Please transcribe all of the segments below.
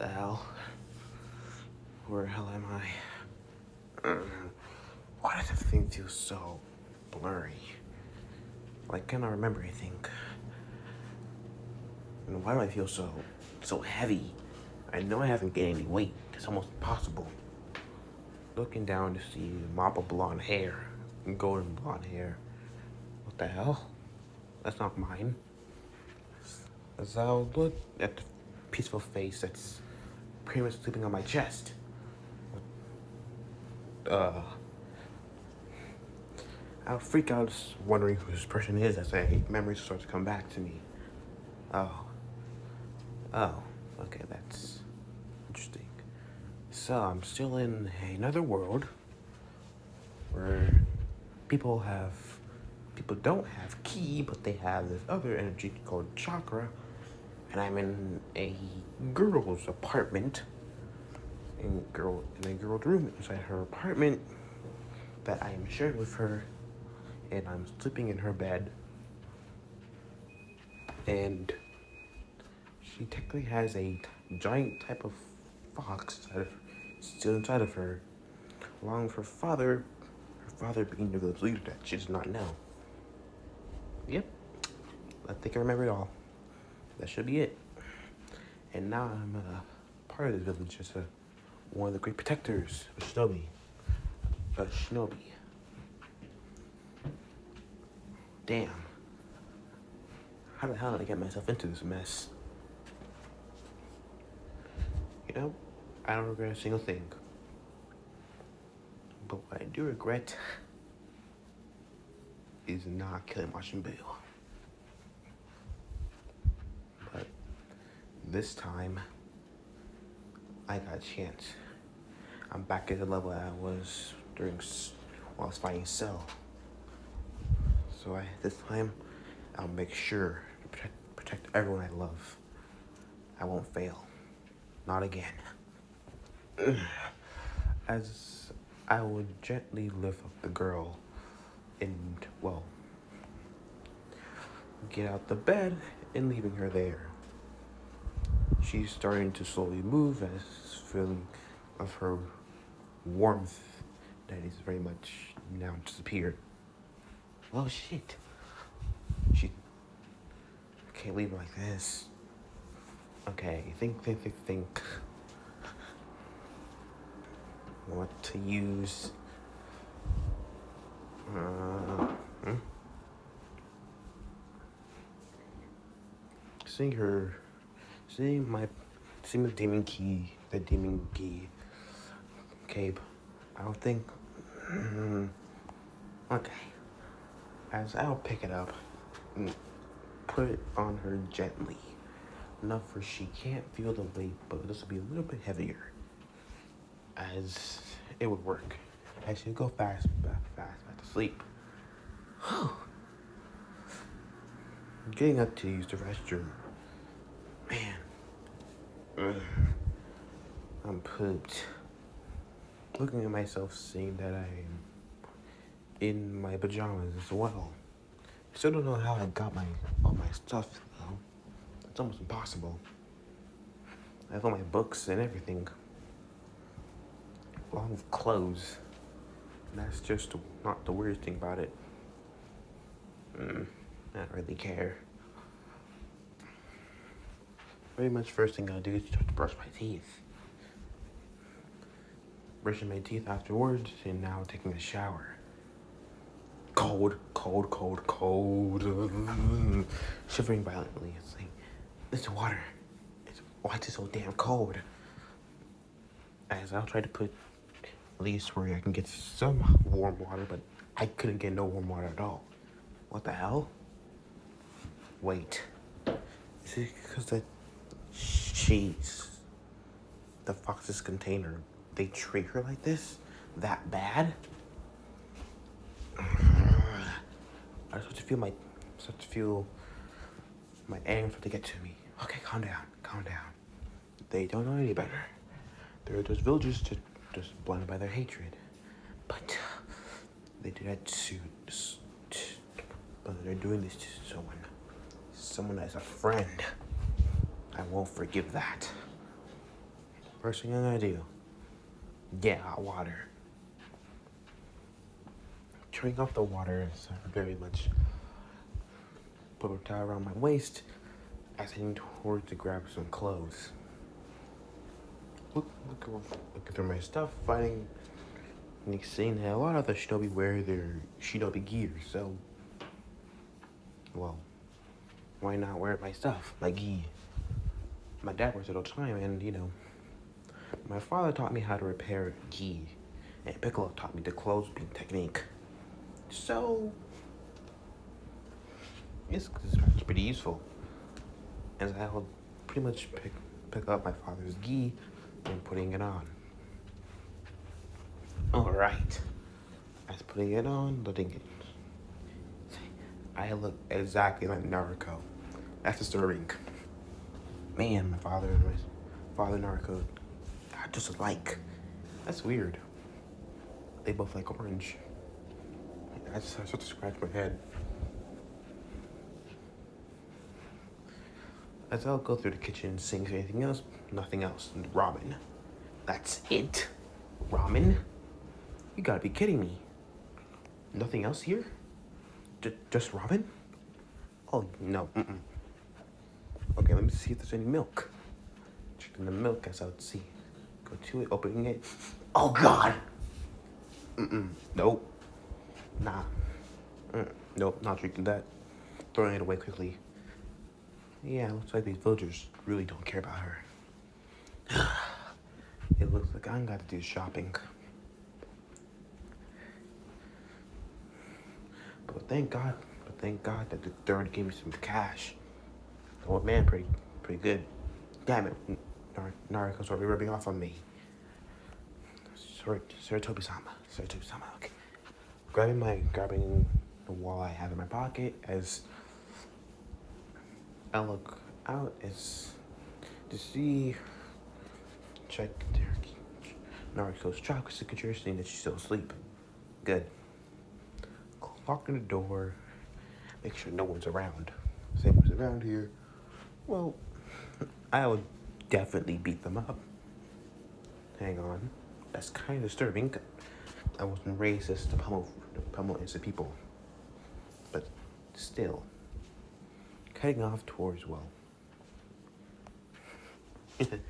the hell? Where the hell am I? Why does everything feel so blurry? Like, I cannot remember anything. And why do I feel so heavy? I know I haven't gained any weight. It's almost impossible. Looking down to see a mop of blonde hair, golden blonde hair. What the hell? That's not mine. As I'll look at the peaceful face that's pretty much sleeping on my chest. I'll freak out wondering who this person is as memories start to come back to me. Oh. Okay, that's interesting. So I'm still in another world where people don't have ki, but they have this other energy called chakra. And I'm in a girl's apartment, in a girl's room inside her apartment that I am sharing with her, and I'm sleeping in her bed. And she technically has a giant type of fox still inside of her, along with her father being the village leader that she does not know. Yep, I think I remember it all. That should be it. And now I'm a part of this village as one of the great protectors of Shinobi. Shinobi. Damn. How the hell did I get myself into this mess? You know, I don't regret a single thing. But what I do regret is not killing Majin Buu. But this time, I got a chance. I'm back at the level I was while I was fighting Cell. So this time, I'll make sure to protect everyone I love. I won't fail. Not again. As I would gently lift up the girl and, get out the bed and leaving her there. She's starting to slowly move as feeling of her warmth that is very much now disappeared. Oh shit. She can't leave her like this. Okay, think. What to use? Seeing the demon key cape. I don't think. Okay. As I'll pick it up and put it on her gently, enough where she can't feel the weight, but this will be a little bit heavier. As it would work. I should go fast back to sleep. Getting up to use the restroom. Man. I'm pooped. Looking at myself, seeing that I am in my pajamas as well. Still don't know how I got all my stuff, though. It's almost impossible. I have all my books and everything. Along with clothes. And that's just not the weirdest thing about it. I don't really care. Pretty much first thing I'll do is to brush my teeth. Brushing my teeth afterwards, and now taking a shower. Cold. Shivering violently. It's like, this water. Why is it so damn cold? As I'll try to put at least where I can get some warm water, but I couldn't get no warm water at all. What the hell? Wait. Is it because the fox's container, they treat her like this? That bad? I start to feel my anger start to get to me. Okay, calm down. They don't know any better. They're just villagers just blinded by their hatred. But they do that but they're doing this to someone as a friend. I won't forgive that. First thing I'm gonna do, get hot water. Turning off the water is very much put a towel around my waist as I head towards to grab some clothes. Looking through my stuff, finding and seeing that a lot of the shinobi wear their shinobi gear, so well, why not wear my stuff, my gi? My dad wears it all the time, and my father taught me how to repair gi, and Piccolo taught me the clothespin technique. So it's pretty useful, as I will pretty much pick up my father's gi and putting it on. All right, as putting it on, letting it. I look exactly like Naruto. That's disturbing. Man, my father and Naruto are just alike. That's weird. They both like orange. I start to scratch my head. As I'll go through the kitchen, sink, anything else, nothing else. Ramen. That's it? Ramen? You gotta be kidding me. Nothing else here? Just ramen? Oh, no. Okay, let me see if there's any milk. Checking the milk as I would see. Go to it, opening it. Oh, God! Nope. Nah. Nope, not drinking that. Throwing it away quickly. Yeah, looks like these villagers really don't care about her. It looks like I'm gonna do shopping. But thank God that the third gave me some cash. The old man pretty good. Damn it, Naruto's already rubbing off on me. Saratobi-sama, okay. Grabbing the wall I have in my pocket as I look out as to see, check Naruto's chakra signature, seeing that she's still asleep. Good. Locking the door, make sure no one's around. If anyone's around here, well, I would definitely beat them up. Hang on, that's kind of disturbing. I wasn't racist to pummel innocent people, but still, heading off towards, well, the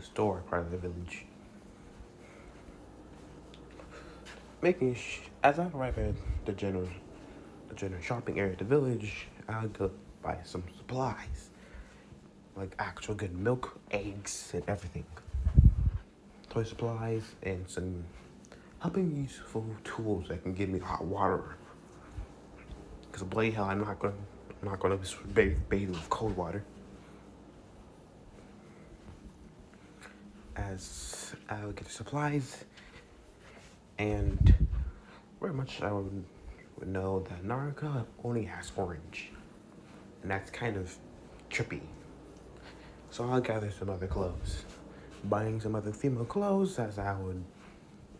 store part of the village. As I arrive at the general shopping area of the village, I'll go buy some supplies, like actual good milk, eggs, and everything. Toy supplies and some helping useful tools that can give me hot water. Because bloody hell, I'm not gonna bathe with cold water. As I'll get the supplies, and very much I would know that Naruto only has orange, and that's kind of trippy. So I'll gather some other clothes, buying some other female clothes as I would,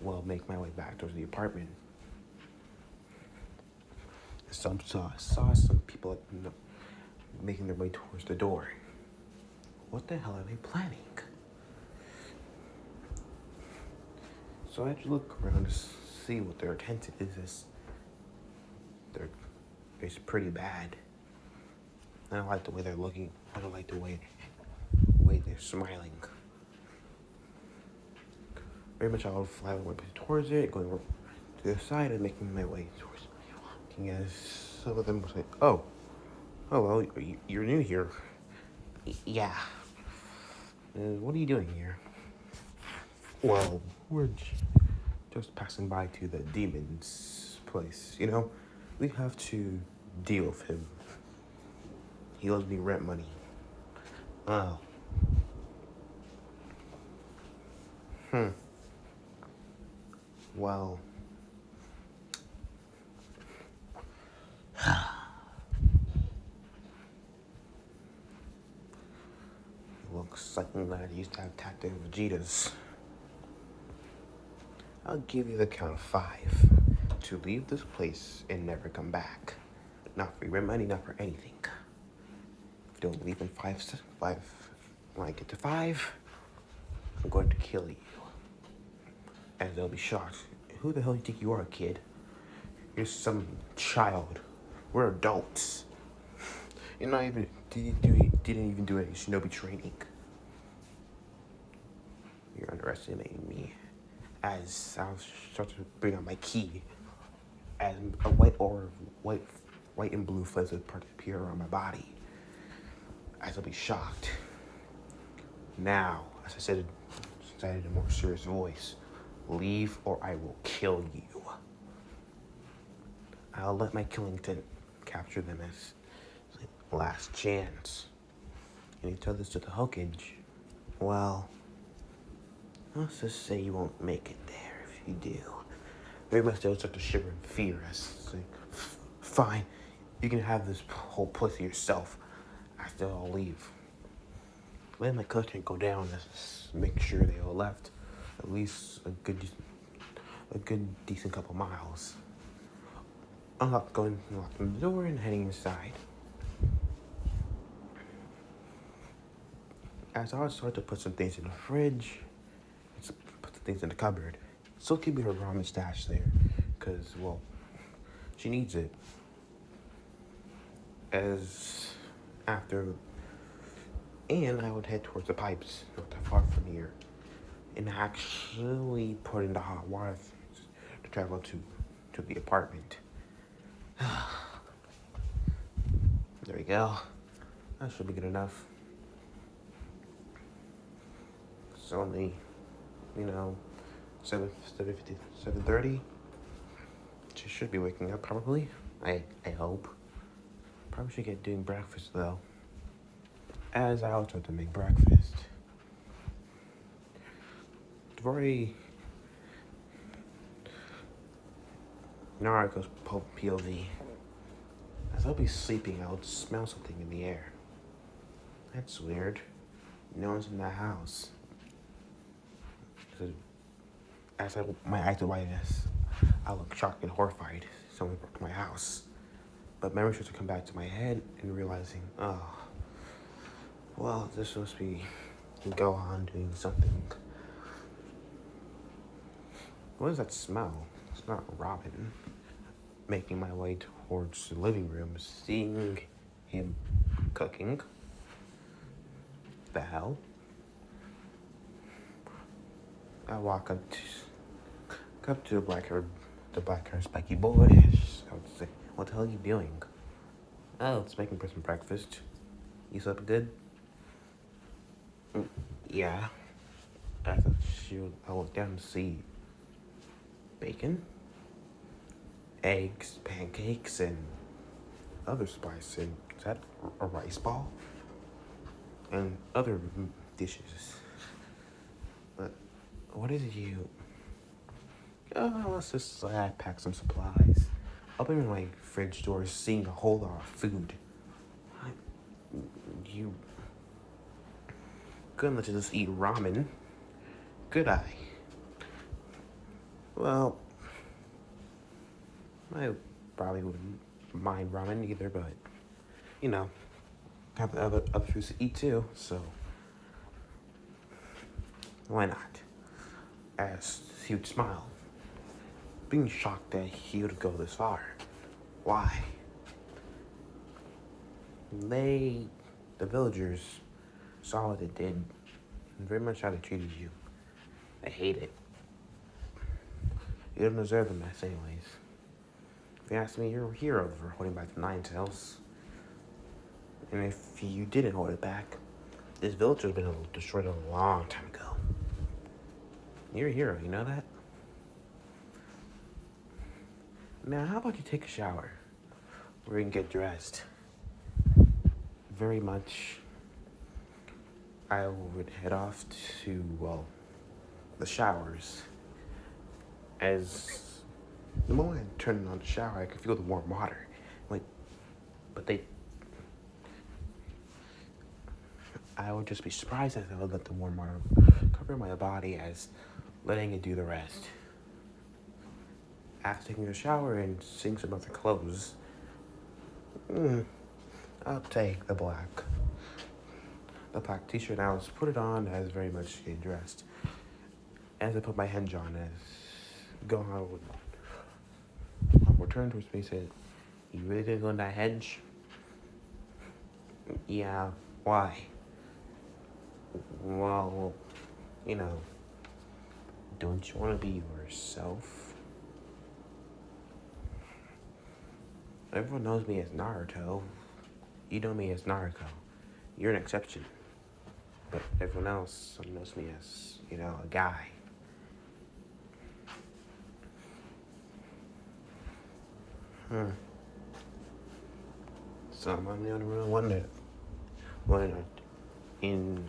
well, make my way back towards the apartment. So I saw some people making their way towards the door. What the hell are they planning? So I had to look around to see what their intent is. It's pretty bad. I don't like the way they're looking. I don't like the way they're smiling. Very much I'll fly my way towards it, going to the side and making my way towards it. As some of them will say, oh well, you're new here. Yeah. What are you doing here? Well, we're just passing by to the demon's place, We have to deal with him. He owes me rent money. Oh. Well. Looks like I'm glad I used to have tactic Vegeta's. I'll give you the count of 5 to leave this place and never come back. Not for your money, not for anything. don't leave in five. When I get to 5, I'm going to kill you. And they'll be shocked. Who the hell do you think you are, kid? You're some child. We're adults. You're not even, didn't even do any shinobi training. You're underestimating me. As I'll start to bring out my ki, and a white and blue flames will appear around my body. As I'll be shocked. Now, as I said in a more serious voice, leave or I will kill you. I'll let my Killington capture them as last chance. And you tell this to the Hokage, well, let's just say you won't make it there if you do. Very much they'll start to shiver in fear as it's like, fine, you can have this whole place to yourself. After I'll leave. Let my Killington go down and make sure they all left at least a good decent couple miles. Unlocking the door and heading inside. As I start to put some things in the fridge, put the things in the cupboard, still keeping her ramen stash there, because, well, she needs it. And I would head towards the pipes, not that far from here, and actually put in the hot water to travel to the apartment. There we go. That should be good enough. It's only, 7:30. She should be waking up probably. I hope. Probably should get doing breakfast though. As I also have to make breakfast. Very Naruto's POV. As I'll be sleeping, I would smell something in the air. That's weird. No one's in the house. As my eyes are wide, I look shocked and horrified. Someone broke my house. But memories start to come back to my head and realizing, well, this must be Gohan doing something. What is that smell? It's not Robin. Making my way towards the living room, seeing him cooking. The hell? I walk up to the black hair spiky boy. I would say, what the hell are you doing? Oh, it's making some breakfast. You slept good? Yeah. I thought I looked down to see bacon, eggs, pancakes, and other spice. And is that a rice ball? And other dishes. But what is you? Let's just say I pack some supplies. Opening my fridge door, seeing a whole lot of food. You couldn't let you just eat ramen, could I? Well, I probably wouldn't mind ramen either, but, have the other foods to eat too, so why not? As he would smile, being shocked that he would go this far. Why? The villagers, saw what they did, and very much how they treated you. They hate it. You don't deserve the mess anyways. If you ask me, you're a hero for holding back the Nine Tails. And if you didn't hold it back, this village would have been destroyed a long time ago. You're a hero, you know that? Now, how about you take a shower? Where you can get dressed. Very much, I would head off to, the showers. As the moment I turned on the shower, I could feel the warm water. I would just be surprised as I would let the warm water cover my body as letting it do the rest. After taking a shower and seeing some other clothes, I'll take the black the black t-shirt. I was put it on as very much getting dressed. As I put my henge on, as Gohan would return towards me, said, "You really gonna go in that henge?" Yeah. Why? Well, you know, don't you want to be yourself? Everyone knows me as Naruto. You know me as Naruto. You're an exception. But everyone else knows me as, a guy. So I'm the only real one that in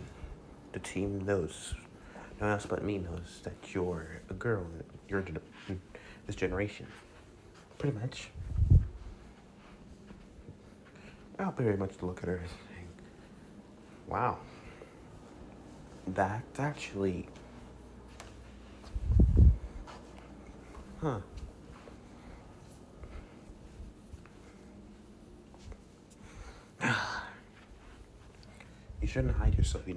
the team knows. No one else but me knows that you're a girl. You're this generation. Pretty much. I'll very much look at her and think, wow, that's actually, huh. You shouldn't hide yourself,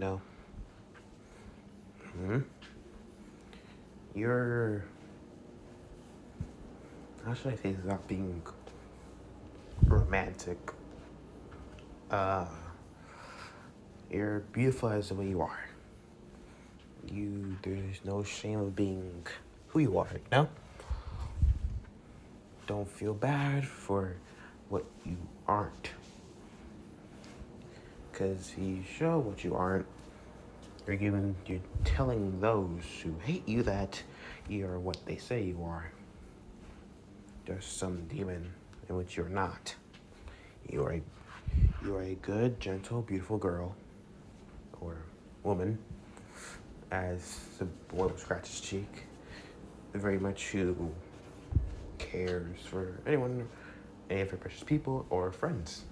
You're, how should I say this without being romantic? You're beautiful as the way you are. There's no shame of being who you are. Don't feel bad for what you aren't. Because you show what you aren't, you're telling those who hate you that you are what they say you are. There's some demon in which you're not. You are a good, gentle, beautiful girl or woman, as the boy will scratch his cheek, very much who cares for anyone, any of her precious people or friends,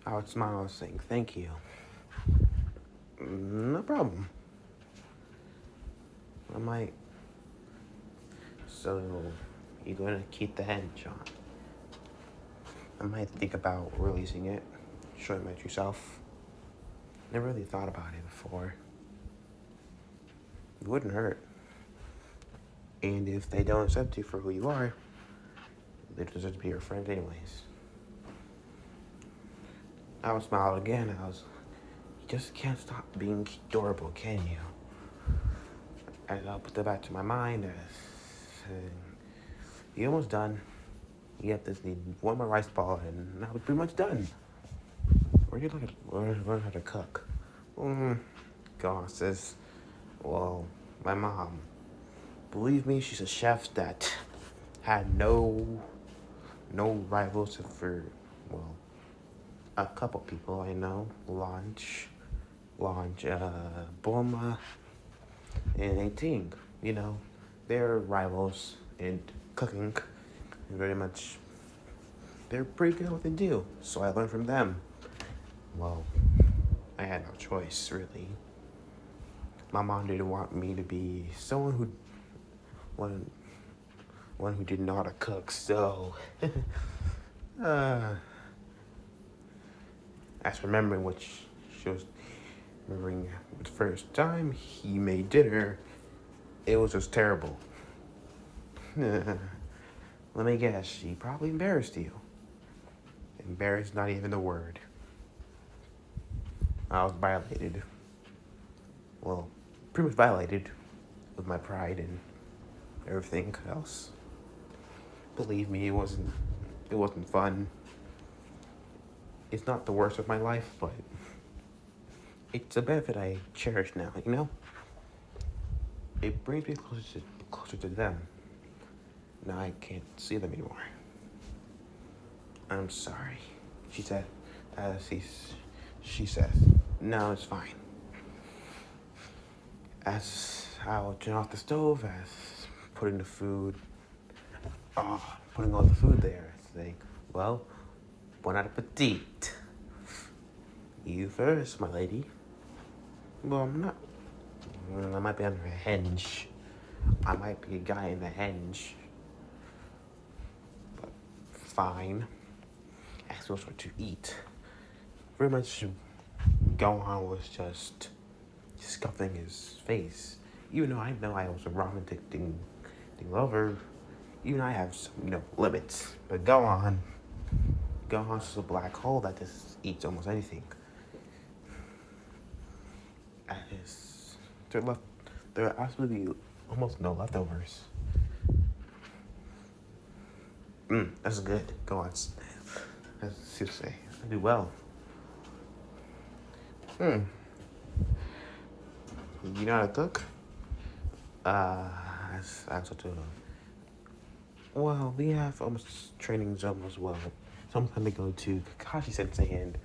I would smile saying thank you. No problem. I might. So, you're going to keep the henge on. I might think about releasing it, showing my true self. Never really thought about it before. It wouldn't hurt. And if they don't accept you for who you are, they deserve to be your friend anyways. I would smile again. You just can't stop being adorable, can you? And I'll put that back to my mind as you're almost done. You just need one more rice ball and I'll be pretty much done. Where do you learn how to cook? God says, well, my mom. Believe me, she's a chef that had no rivals for, a couple people I know. Launch, Bulma, and 18. They're rivals in cooking. And very much, they're pretty good at what they do. So I learned from them. Well, I had no choice, really. My mom didn't want me to be someone one who didn't know how to cook, so as remembering she was remembering the first time he made dinner, it was just terrible. Let me guess, she probably embarrassed you. Embarrassed, not even the word. I was violated. Well, pretty much violated with my pride and everything else. Believe me, it wasn't fun. It's not the worst of my life, but it's a benefit I cherish now, It brings me closer to them. Now I can't see them anymore. I'm sorry, she said, she says, no, it's fine. As I'll turn off the stove, as putting all the food there, I think, well, bon appetit. You first, my lady. Well, I'm not. I might be under a henge. I might be a guy in the henge. But fine. Ask us what to eat. pretty much Gohan was just scuffing his face. Even though I was a romantic thing lover, even I have some, limits. But Gohan's just a black hole that just eats almost anything. And there are absolutely almost no leftovers. That's good. Gohan's, as you say, I do well. You know how to cook? That's what to. Well, we have almost training zone as well. So I'm gonna go to Kakashi Sensei, and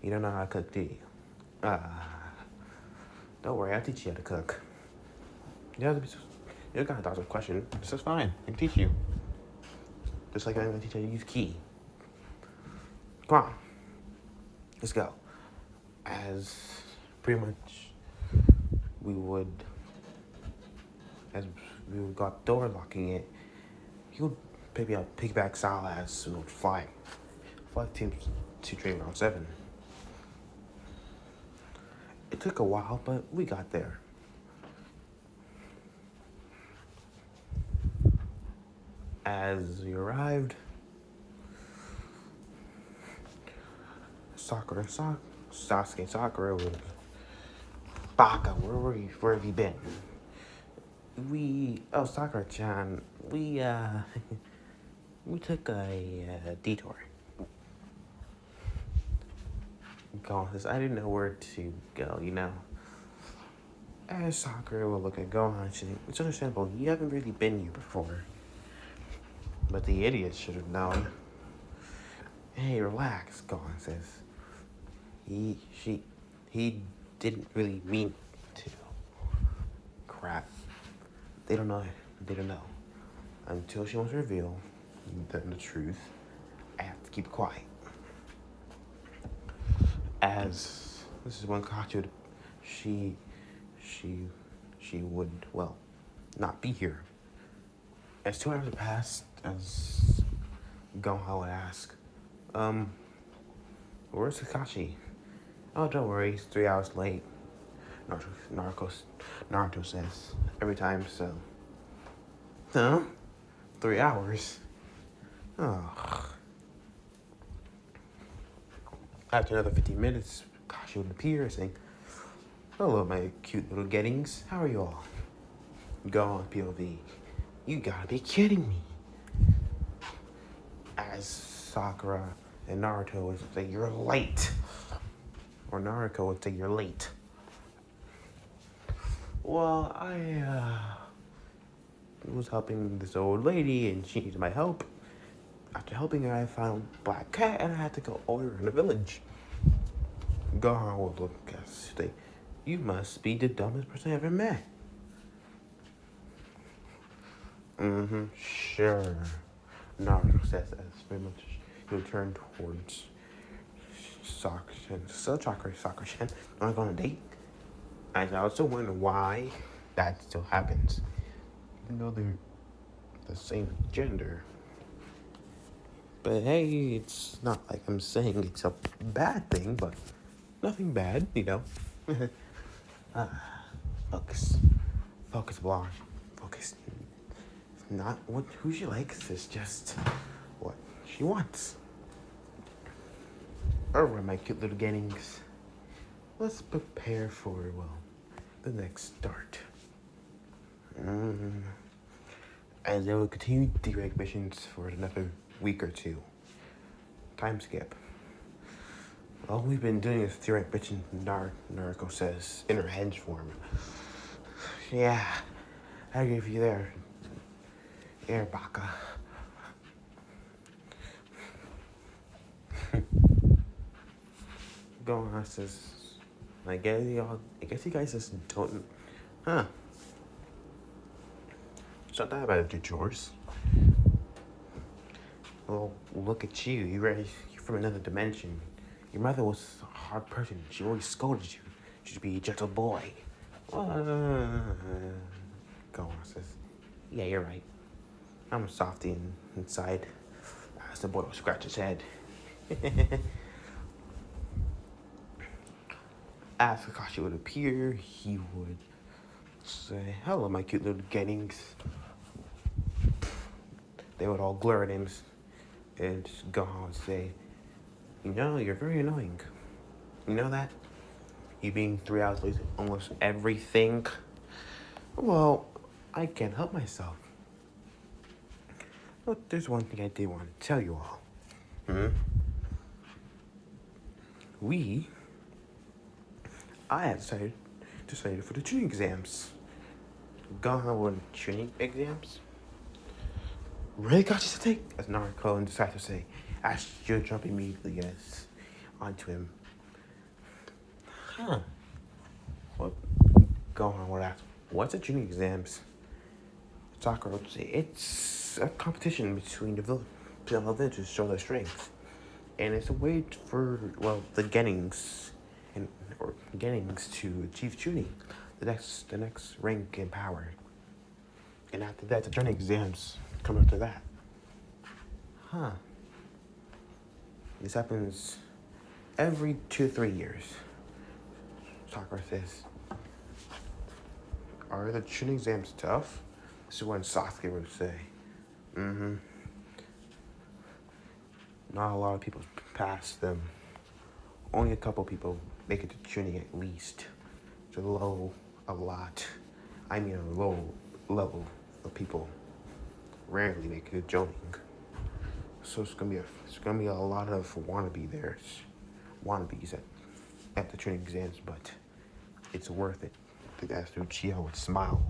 you don't know how to cook, do you? Don't worry, I'll teach you how to cook. You gotta ask a question. This is fine. I can teach you. Just like I'm gonna teach you how to use ki. Come on. Let's go. As pretty much as we got door locking it, he would maybe piggyback Sal as we would fly teams to train round 7. It took a while, but we got there. As we arrived, Sasuke Sakura was Baka, where have you been? Sakura-chan, we took a detour. Gohan says, I didn't know where to go, As Sakura will look at Gohan, she thinks, it's understandable, you haven't really been here before. But the idiot should have known. Hey, relax, Gohan says. He didn't really mean to. Crap. They don't know. Until she wants to reveal the truth, I have to keep quiet. As this is when Kachu, she would, not be here. As 2 hours passed, as Gohan would ask, where's Kakashi? Oh, don't worry, he's 3 hours late. Naruto says every time, so. Huh? 3 hours? Oh. After another 15 minutes, Kakashi would appear saying, hello, my cute little gettings. How are you all? Gohan POV. You gotta be kidding me. As Sakura and Naruto would say, you're late. Or Naruto would say, you're late. Well, I was helping this old lady and she needed my help. After helping her, I found Black Cat and I had to go order in the village. Gohan would look at say, you must be the dumbest person I ever met. Sure. Naruto says as very much he'll turn towards Sakura-chan. So Sakura-chan, wanna go on a date? I also wonder why that still happens. Even though they're the same gender. But hey, it's not like I'm saying it's a bad thing, but nothing bad, Focus, blonde. Focus. It's not who she likes, it's just what she wants. Alright, my cute little gettings. Let's prepare for, the next start. And they will continue direct missions for another week or 2. Time skip. All we've been doing is direct mission, Naruto says, in her hench form. Yeah, I agree with you there. Air Baka. Gohan says, I guess you guys just don't, It's not that bad to do chores. Well, look at you. You're from another dimension. Your mother was a hard person. She always scolded you. You should be a gentle boy. Gohan says, yeah, you're right. I'm a softie inside. As the boy will scratch his head. as Kakashi would appear, he would say, "Hello, my cute little gettings." They would all glare at him, and Gohan would say, "You know, you're very annoying. You know that? You being 3 hours late almost everything." Well, I can't help myself. But there's one thing I did want to tell you all. We, I had decided for the tuning exams. Gohan won tuning exams. Really got you to take? As Naruto and decided to say, as she'll jump immediately onto him. Huh. What? Gohan would ask, what's the tuning exams? Sakura would say, it's a competition between the villages to show their strength. And it's a way for, well, the Gettings to achieve tuning, the next rank in power. And after that, the training exams come after that. Huh. This happens every 2-3 years. Sakura says, are the tuning exams tough? This is when Sasuke would say, Not a lot of people pass them. Only a couple people make it to tuning at least. It's a low level of people rarely make it to tuning. So it's gonna be a lot of wannabes at the training exams, but it's worth it. I think that's through Uchiha would smile.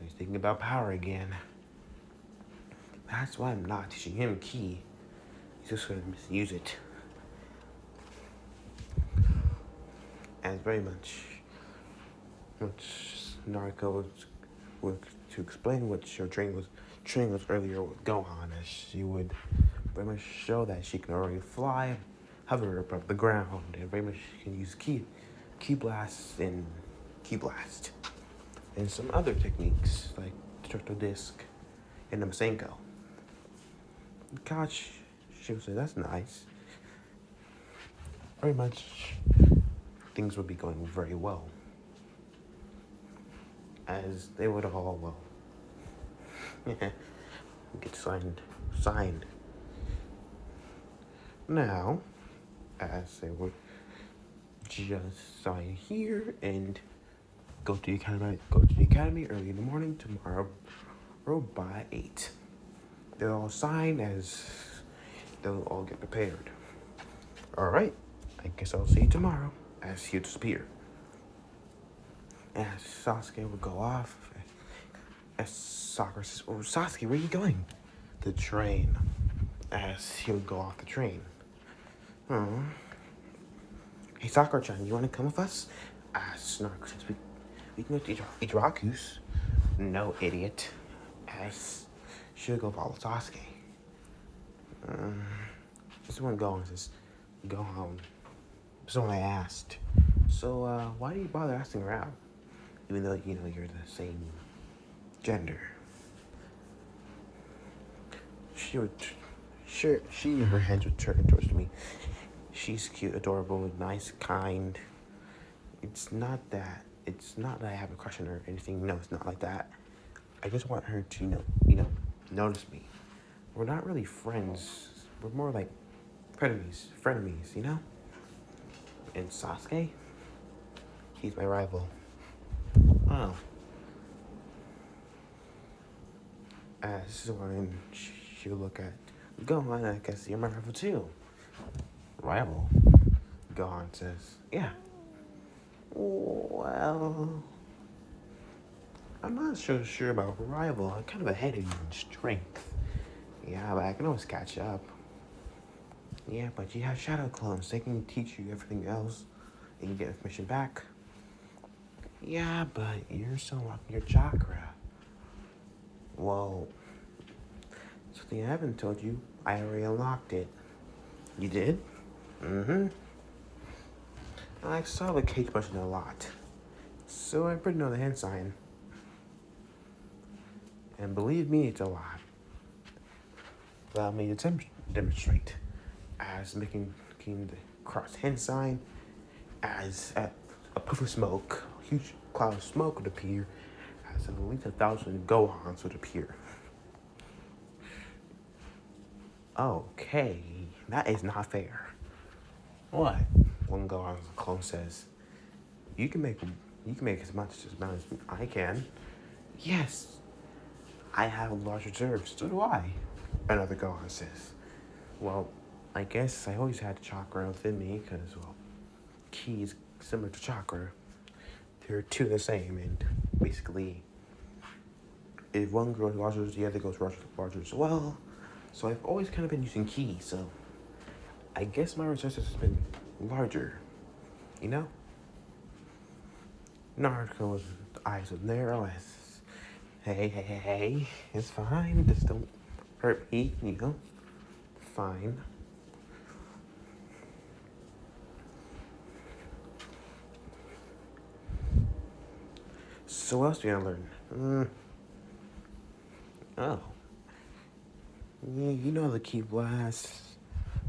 He's thinking about power again. That's why I'm not teaching him ki. He's just gonna misuse it. And very much Naruto would to explain what your training was earlier with Gohan, as she would very much show that she can already fly, hover above the ground, and very much can use ki blast, and some other techniques like the turtle disc and the Masenko. Gosh, she would say, that's nice. Very much things would be going very well, as they would all get signed. Now, as they would just sign here and go to the academy early in the morning tomorrow by 8. They'll all sign as they'll all get prepared. All right, I guess I'll see you tomorrow, as he'll disappear. As Sasuke would go off, as Sakura says, "Oh, Sasuke, where are you going?" The train. As he would go off the train. Hey, Sakura-chan, you want to come with us? As Naruto says, we can go to Ichiraku's. No, idiot. As she'll go follow Sasuke. This is when Gohan says, go home. This is when I asked. So, why do you bother asking her out? Even though, you're the same gender. Her hands would turn towards me. She's cute, adorable, nice, kind. It's not that I have a crush on her or anything. No, it's not like that. I just want her to, notice me. We're not really friends. We're more like frenemies, And Sasuke, he's my rival. Oh. As when she'll look at Gohan, I guess you're my rival too. Rival? Gohan says, yeah. Well, I'm not so sure about rival. I'm kind of ahead of you in strength. Yeah, but I can always catch up. Yeah, but you have shadow clones. They can teach you everything else and you get information back. Yeah, but you're still unlocking your chakra. Well, something I haven't told you. I already unlocked it. You did? I saw the cage button a lot, so I put it on the hand sign. And believe me, it's a lot. Allow me to demonstrate. As making the cross hand sign, as a puff of smoke, a huge cloud of smoke would appear, as at least 1,000 gohans would appear. Okay, that is not fair. What? One gohan's clone says, You can make as much as I can. Yes, I have a large reserve. So do I. Another gohan says, Well, I guess I always had chakra within me because, well, ki is similar to chakra. They're two the same, and basically, if one grows larger, the other goes larger as well. So I've always kind of been using ki, so I guess my resources has been larger, you know? Naruto's eyes are narrow as, hey, it's fine, just don't hurt me, you know? Fine. So what else do you learn? Oh. You know the Ki Blast,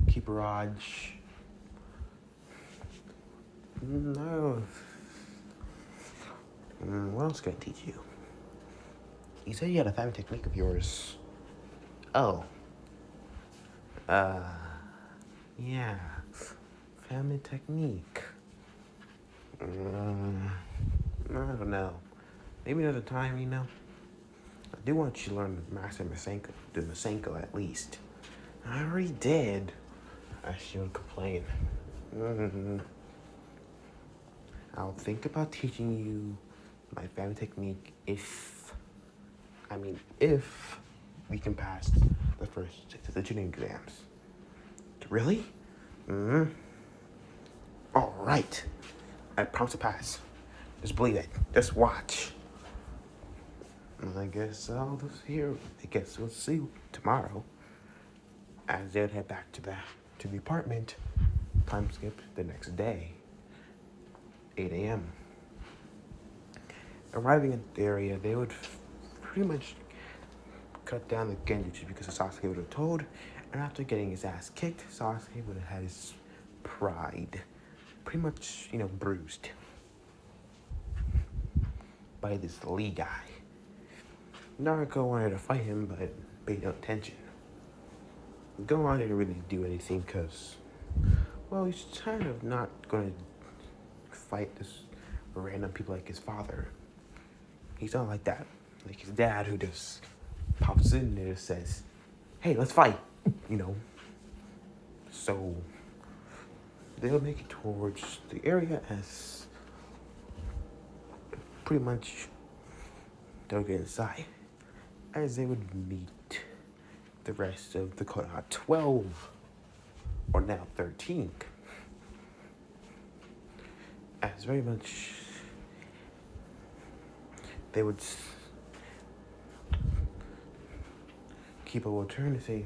Ki Barrage. No. What else can I teach you? You said you had a family technique of yours. Oh. Yeah. Family technique. I don't know. Maybe another time, you know? I do want you to learn Master Masenko, the Masenko at least. I already did. She would complain. I'll think about teaching you my family technique if we can pass the first 6 of the tuning exams. Really? All right. I promise to pass. Just believe it. Just watch. I guess I'll just hear. I guess we'll see tomorrow. As they'd head back to the apartment. Time skip the next day. 8 a.m. Arriving at the area, they would pretty much cut down the Genjutsu because Sasuke would have told, and after getting his ass kicked, Sasuke would have had his pride pretty much, bruised by this Lee guy. Naruto wanted to fight him, but paid no attention. Gohan didn't really do anything because, well, he's kind of not going to fight this random people like his father. He's not like that. Like his dad who just pops in there and says, hey, let's fight, So they'll make it towards the area as pretty much they'll get inside. As they would meet the rest of the Konoha 12, or now 13. As very much they would Kiba will turn and say,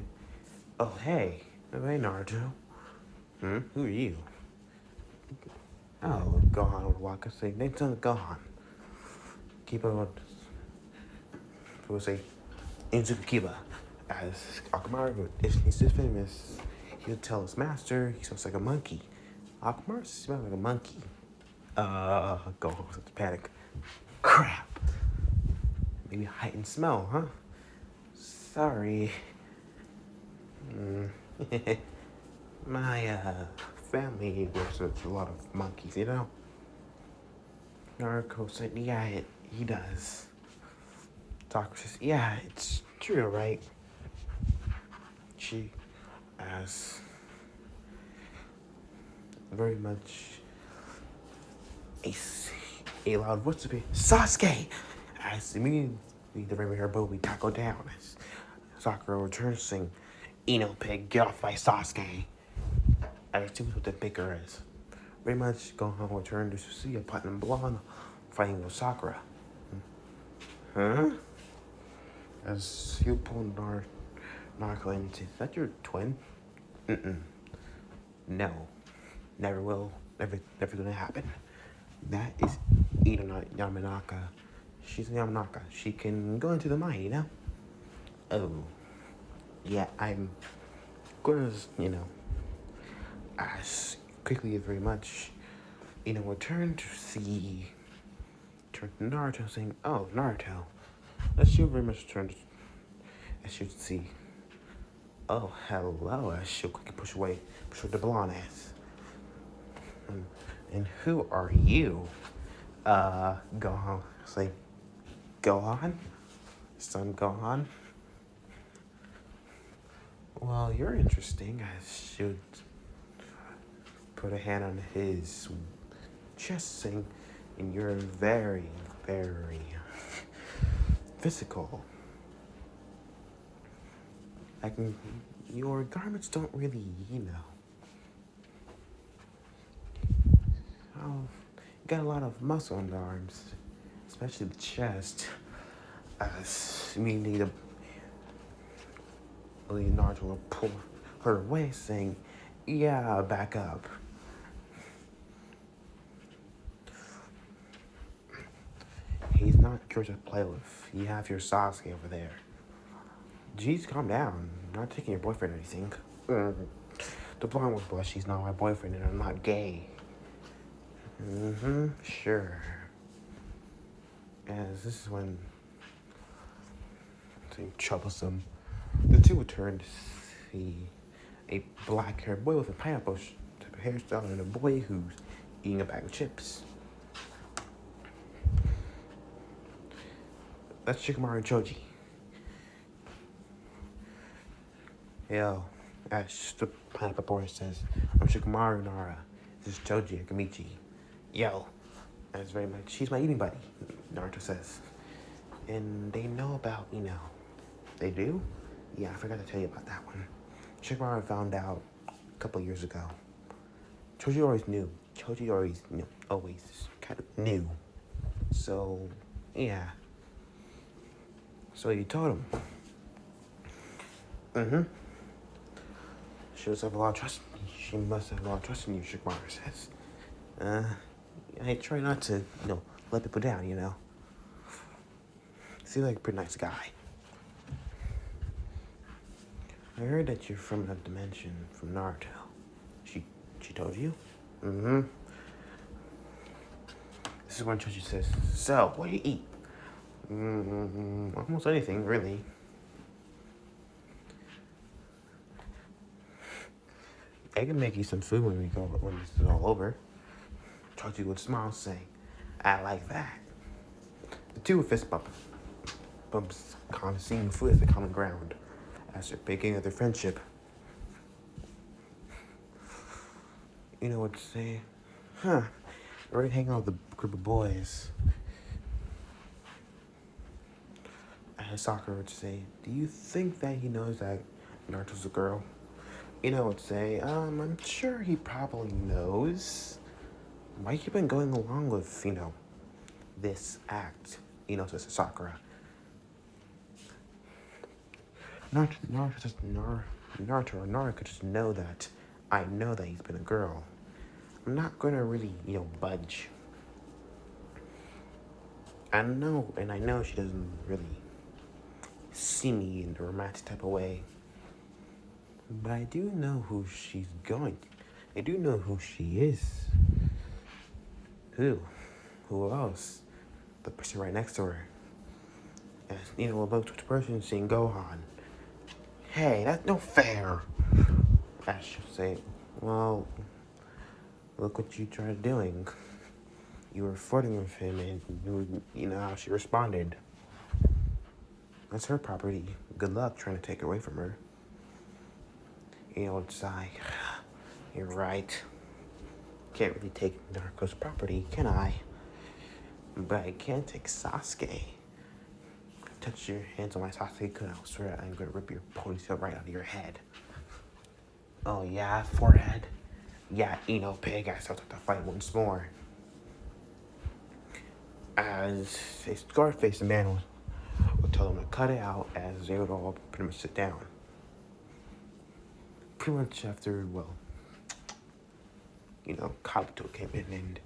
oh, hey Naruto. Who are you? Oh, Gohan would walk and say, name's Gohan. Kiba would say, Inzuku Kiba. As Akamaru would, if he's famous, he would tell his master he smells like a monkey. Akamaru smells like a monkey. Gohan was to panic. Crap. Maybe heightened smell, huh? Sorry. My family works with a lot of monkeys, Naruto said, yeah, he does. Doctor says, yeah, it's true, right? She as very much a loud voice to be Sasuke! As immediately the regular bow we tackle down as Sakura returns saying, Ino pig, get off my Sasuke. As it seems what the bicker is. Very much Gohan returned to see a platinum blonde fighting with Sakura. Huh? As he pulled Naruto in and said, is that your twin? No. Never will. Never gonna happen. That is Ino Yamanaka. She's a Yamanaka. She can go into the mind, Oh. Yeah, I'm gonna, as quickly as very much we turn to see, turn to Naruto saying, oh, Naruto. Let's you very much turn to, as you see, oh, hello, as she'll quickly push away the blonde ass. And who are you? Gohan. Say, Gohan? Son Gohan? Well, you're interesting. I should put a hand on his chest, saying, and you're very, very physical. Your garments don't really, oh, you got a lot of muscle on the arms, especially the chest. We need a Leonardo will pull her away, saying, yeah, back up. He's not yours to play with. You have your Sasuke over there. Jeez, calm down. I'm not taking your boyfriend or anything. The blonde was blush. She's not my boyfriend and I'm not gay. Sure. As this is when something troublesome. The two would turn to see a black-haired boy with a pineapple type of hairstyle and a boy who's eating a bag of chips. That's Shikamaru and Choji. Yo, as the pineapple boy says, I'm Shikamaru Nara. This is Choji Akamichi. Yo, that's very much, she's my eating buddy, Naruto says. And they know about, they do? Yeah, I forgot to tell you about that one. Shikamaru found out a couple years ago. Choji always knew. Choji always kind of knew. So, yeah. So you told him. She must have a lot of trust. She must have a lot of trust in you, Shikamaru says. I try not to, let people down, Seems like a pretty nice guy. I heard that you're from another dimension, from Naruto. She told you? This is when Choji says, so, what do you eat? Almost anything, really. I can make you some food when this is all over. Choji would smile, saying, I like that. The two would fist bumps, seeing food as the common ground. As they're beginning of their friendship. You know what to say? We're hanging out with a group of boys. As Sakura would say, do you think that he knows that Naruto's a girl? You know what to say? I'm sure he probably knows. Why you been going along with, this act? Says Sakura. Naruto or Naruto could just know that I know that he's been a girl. I'm not gonna really, budge. I know she doesn't really see me in a romantic type of way. But I do know who she's going to. I do know who she is. Who? Who else? The person right next to her. As, about the person seeing Gohan. Hey, that's no fair. Ash should say, well, look what you tried doing. You were flirting with him and you know how she responded. That's her property. Good luck trying to take it away from her. It's like, you're right. Can't really take Naruto's property, can I? But I can take Sasuke. Touch your hands on my Sasuke, I swear I'm gonna rip your ponytail right out of your head. Oh yeah, forehead? Yeah, pig, I still have to fight once more. As a scar-faced man would tell them to cut it out, as they would all pretty much sit down. Pretty much after, Kabuto came in and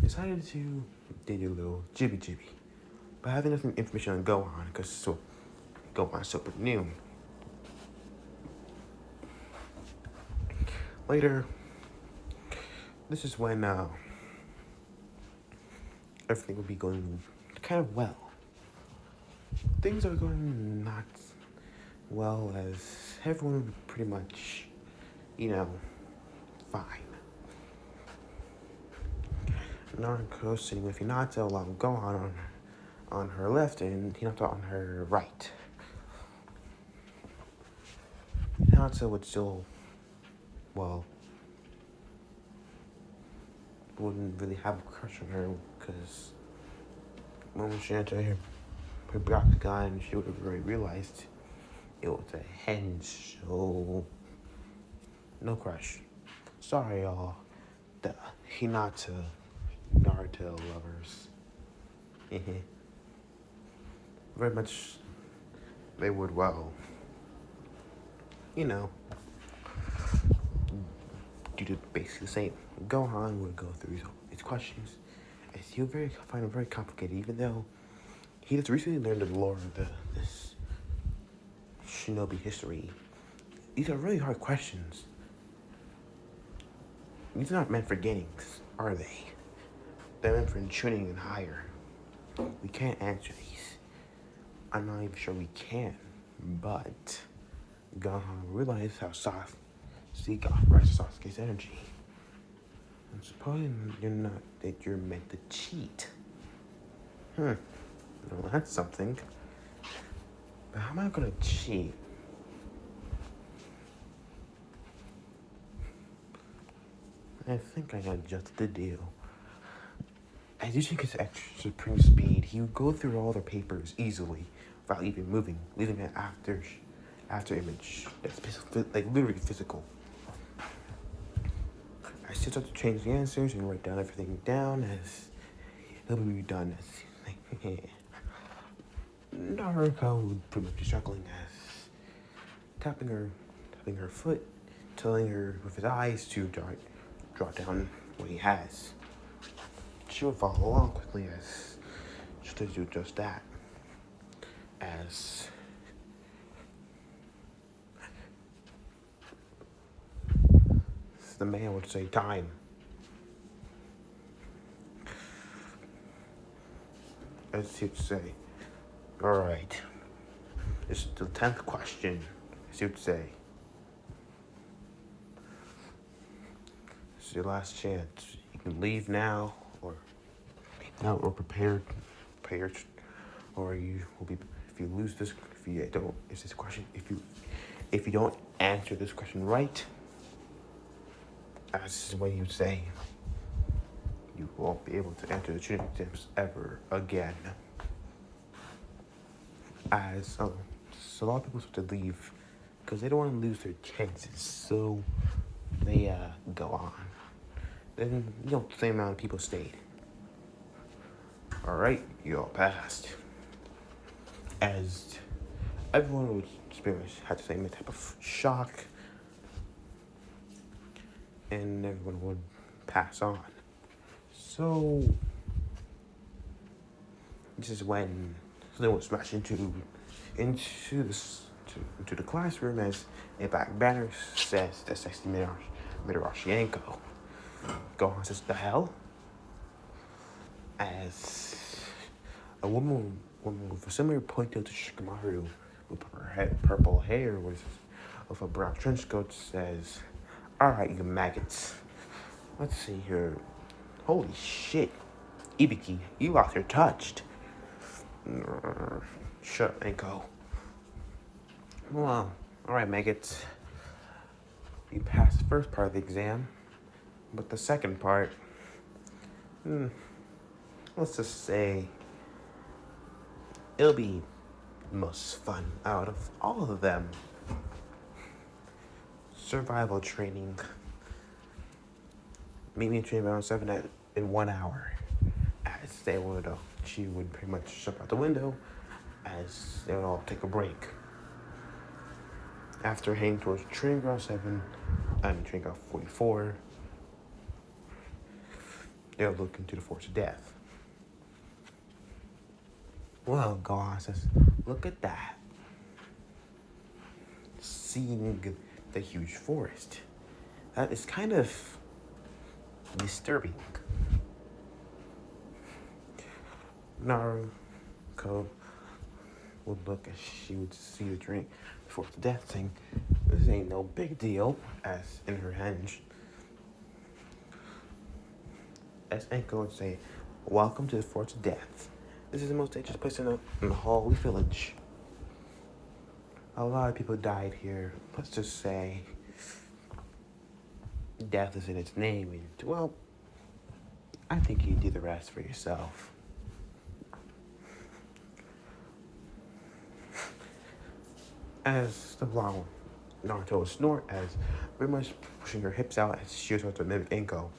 decided to do a little jibby. But having enough information on Gohan, because Gohan's super new. Later, this is when everything would be going kind of well. Things are going not well as everyone would be pretty much, fine. Naruto sitting with Hinata along Gohan on her left and Hinata on her right. Hinata would still, wouldn't really have a crush on her because when she entered her Byakugan, she would have already realized it was a henge, so no crush. Sorry, y'all, the Hinata Naruto lovers. Very much, they would due to basically the same. Gohan would go through his questions, and he would find it very complicated, even though he just recently learned the lore of this shinobi history. These are really hard questions. These are not meant for games, are they? They're meant for tuning and higher. We can't answer these. I'm not even sure we can, but Gohan realized how Sasuke operates Sasuke's energy. And supposing you're meant to cheat. Well, that's something. But how am I gonna cheat? I think I got just the deal. As using his extra supreme speed, he would go through all the papers easily without even moving, leaving an after image that's literally physical. I still have to change the answers and write down everything down as it'll be done as Naruto would pretty much be struggling as tapping her foot, telling her with his eyes to draw down what he has. She would follow along quickly as she to do just that. As the man would say time. As he would say, alright. It's the 10th question, as he would say. It's your last chance. You can leave now or prepared, or you will be, if you lose this, if you don't answer this question right, as what you say, you won't be able to enter the tuning exams ever again. As so a lot of people start to leave because they don't want to lose their chances, so they go on. Then the same amount of people stayed. Alright, you all passed. As everyone would pretty much had the same type of shock, and everyone would pass on. So this is when they would smash into the classroom as a black banner says that sexy Midorashienko. Gohan says, the hell? As a woman with a similar ponytail to Shikamaru with purple hair with a brown trench coat says, alright, you maggots. Let's see here. Holy shit. Ibiki, you lost your touch. Shut up and go. Well, alright, maggots. You passed the first part of the exam, but the second part, let's just say it'll be the most fun out of all of them. Survival training. Meet me in training round 7 in 1 hour. As she would pretty much jump out the window as they would all take a break. After heading towards training ground 7, training ground 44, they'll look into the force of death. Well, Gohan says, look at that. Seeing the huge forest. That is kind of disturbing. Naruto would look as she would see the drink before the death thing. This ain't no big deal, as in her henge. As Enko would say, welcome to the Forest of Death. This is the most dangerous place in the whole village. A lot of people died here. Let's just say death is in its name, and well, I think you do the rest for yourself. As the blonde Naruto would snort, as very much pushing her hips out as she was about to mimic Enko.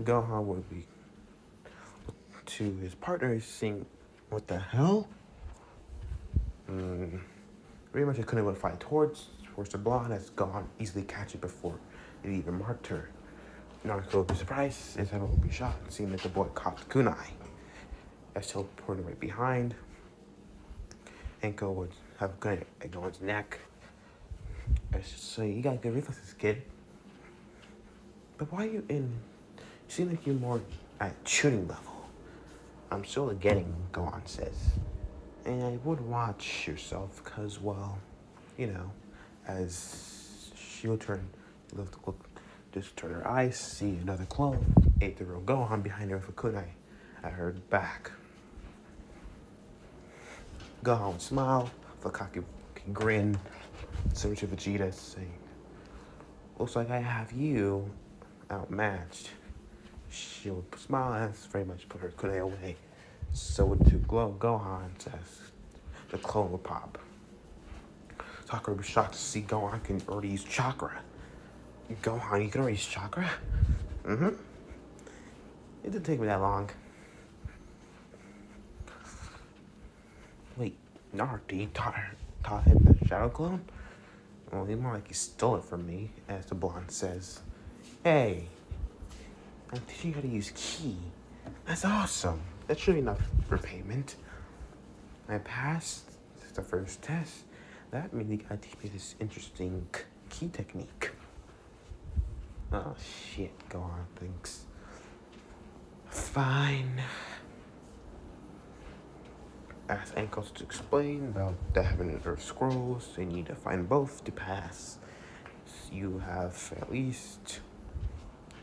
Gohan would be to his partner saying, what the hell? Very much Akuna would fly towards the blonde as Gohan easily catch it before it even marked her. Naruto would be surprised and Seba would be shocked, seeing that the boy caught the kunai. As he'll pointed right behind, Enko would have a gun at Gohan's neck. So you got good reflexes, kid. But why are you in? You seem like you're more at shooting level. I'm still getting, Gohan says. And I would watch yourself, because, well, you know, as she would turn, look, just turn her eyes, see another clone, 8-year-old Gohan behind her with a kunai at her back. Gohan would smile, with a cocky grin, similar to Vegeta, saying, looks like I have you outmatched. She would smile and very much put her kunai away. So would to Gohan as the clone would pop. Sakura was shocked to see Gohan can already use chakra. Gohan, you can already use chakra? It didn't take me that long. Wait, Naruto taught him the shadow clone? Well, he's more like he stole it from me, as the blonde says. Hey, I'm teaching you how to use ki. That's awesome. That should be enough for payment. I passed the first test. That means you gotta teach me this interesting ki technique. Oh shit, go on, thanks. Fine. Ask Ankles to explain about the Heaven and Earth scrolls. You need to find both to pass. You have at least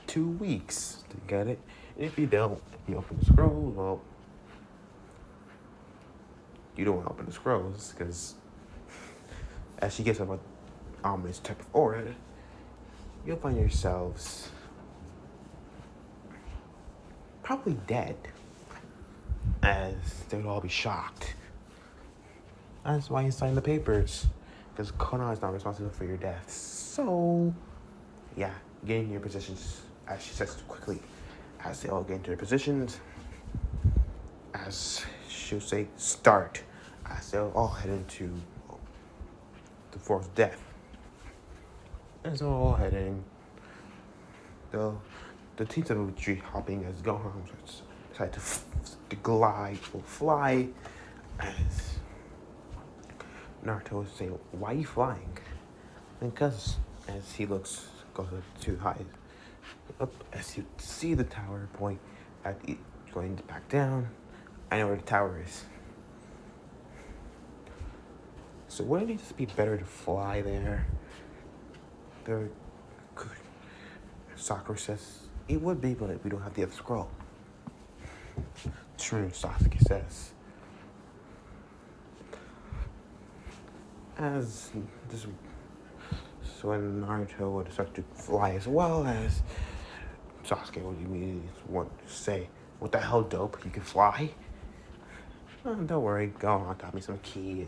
2 weeks to get it. And if you don't, if you open the scroll, well, you don't want to open the scrolls, because as she gets up an ominous type of aura, you'll find yourselves probably dead, as they would all be shocked. That's why you signed the papers, because Konan is not responsible for your death. So, yeah, get in your positions, as she says quickly, as they all get into their positions, as she'll say, start, as they'll all head into the fourth death. As they're all heading, the teams that will be hopping as Gohan decide to glide or fly, as Naruto was saying, why are you flying? Because as he goes too high up, as you see the tower point at going back down, I know where the tower is. So wouldn't it just be better to fly there? Sakura says, it would be, but we don't have the other scroll. True, Sasuke says. As this, so when Naruto would start to fly as well, as Sasuke would immediately want to say, what the hell, dope, you can fly? Oh, don't worry, Gohan taught me some ki.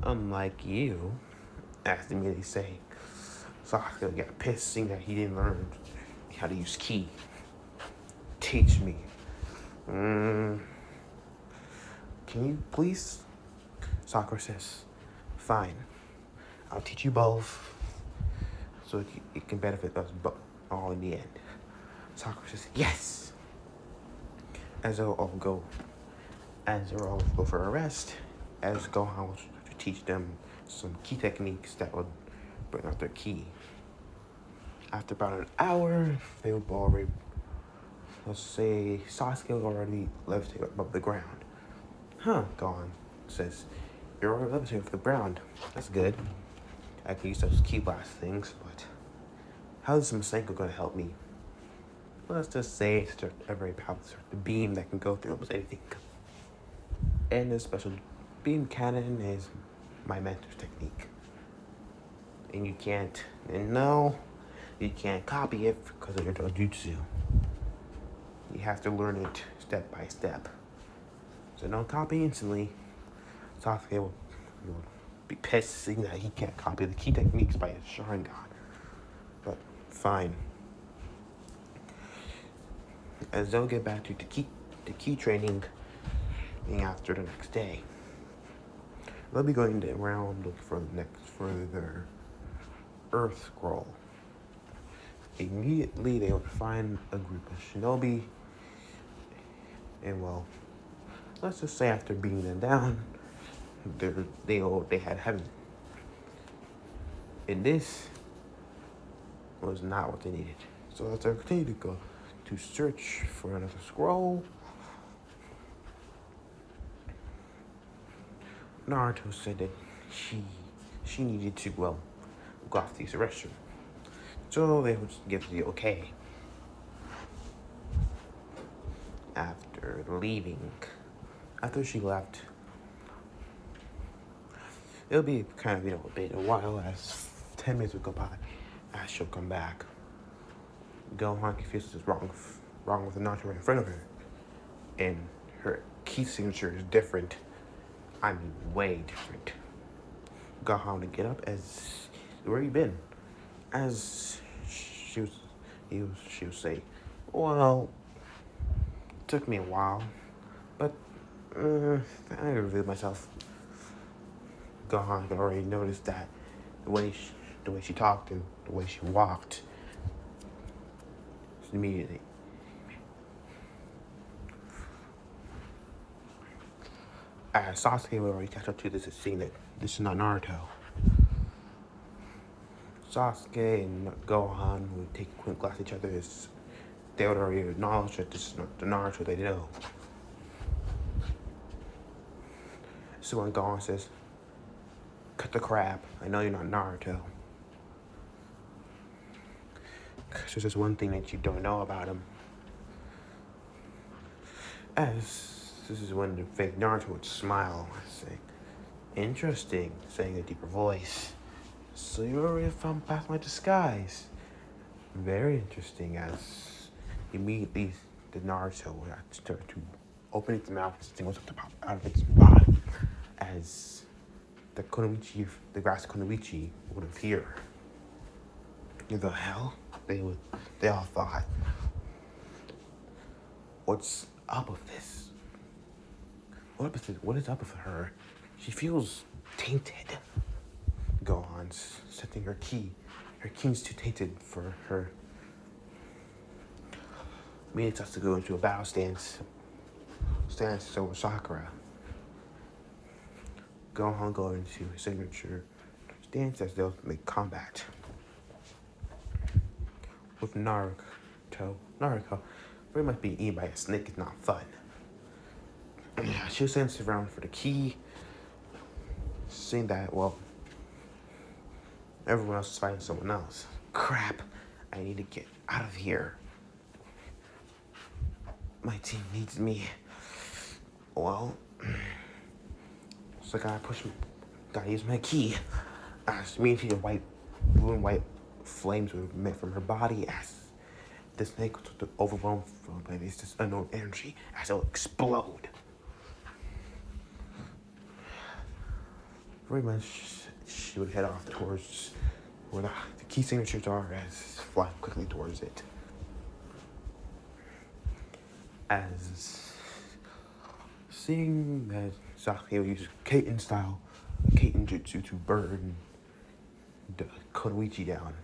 Unlike you, as they immediately say, Sasuke would get pissed seeing that he didn't learn how to use ki. Teach me. Can you please? Sakura says, fine. I'll teach you both, so it can benefit us both all in the end. Sakura says, yes. As they'll all go for a rest, as Gohan will teach them some ki techniques that would bring out their ki. After about an hour, they would already let's say Sasuke already levitated above the ground. Huh, Gohan says, you're already levitating above the ground. That's good. I can use those key blast things, but how is Masenko going to help me? Let's just say it's a very powerful beam that can go through almost anything. And this special beam cannon is my mentor's technique. And you can't, and no, you can't copy it because of your dojutsu. You have to learn it step by step. So don't copy instantly. Sasuke will be pissed seeing that he can't copy the key techniques by his Sharingan. But fine. As they'll get back to the key training after the next day. They'll be going around looking for their Earth Scroll. Immediately they would find a group of shinobi, and well, let's just say after beating them down, they had heaven. And this was not what they needed. So as they continued to go to search for another scroll, Naruto said that she needed to go off to use the restroom. So they would give the okay. After she left, it'll be kind of, a while as 10 minutes would go by as she'll come back. Gohan confuses what's wrong with the Naruto right in front of her. And her key signature is different. I mean, way different. Gohan would get up as, where you been? As she would say, well, it took me a while, but I revealed myself. Gohan had already noticed that the way she talked and the way she walked. Immediately. As Sasuke would already catch up to this, seeing that this is not Naruto. Sasuke and Gohan would take a quick glance at each other as they would already acknowledge that this is not the Naruto they know. So when Gohan says, cut the crap, I know you're not Naruto. There's just one thing that you don't know about him. As this is when the fake Naruto would smile, saying, interesting, saying a deeper voice. So you already found past my disguise. Very interesting, as immediately the Naruto would start to open its mouth and something was up to pop out of its body as the grass Konoichi would appear. The hell? They all thought, what's up with this? What is up with her? She feels tainted. Gohan's setting her key's too tainted for her. Meaning has to go into a battle stance over Sakura. Gohan go into his signature stance as they'll make combat. With Naruto very much being eaten by a snake is not fun. She'll sense around for the key, seeing that, well, everyone else is fighting someone else. Crap, I need to get out of here. My team needs me. Well, so gotta use my key. As immediately the blue and white flames were met from her body as the snake was overwhelmed by this unknown energy as it will explode. Very much she would head off towards where the key signatures are as flying quickly towards it. As seeing that Sasuke will use Kaiten jutsu to burn the Konoichi down.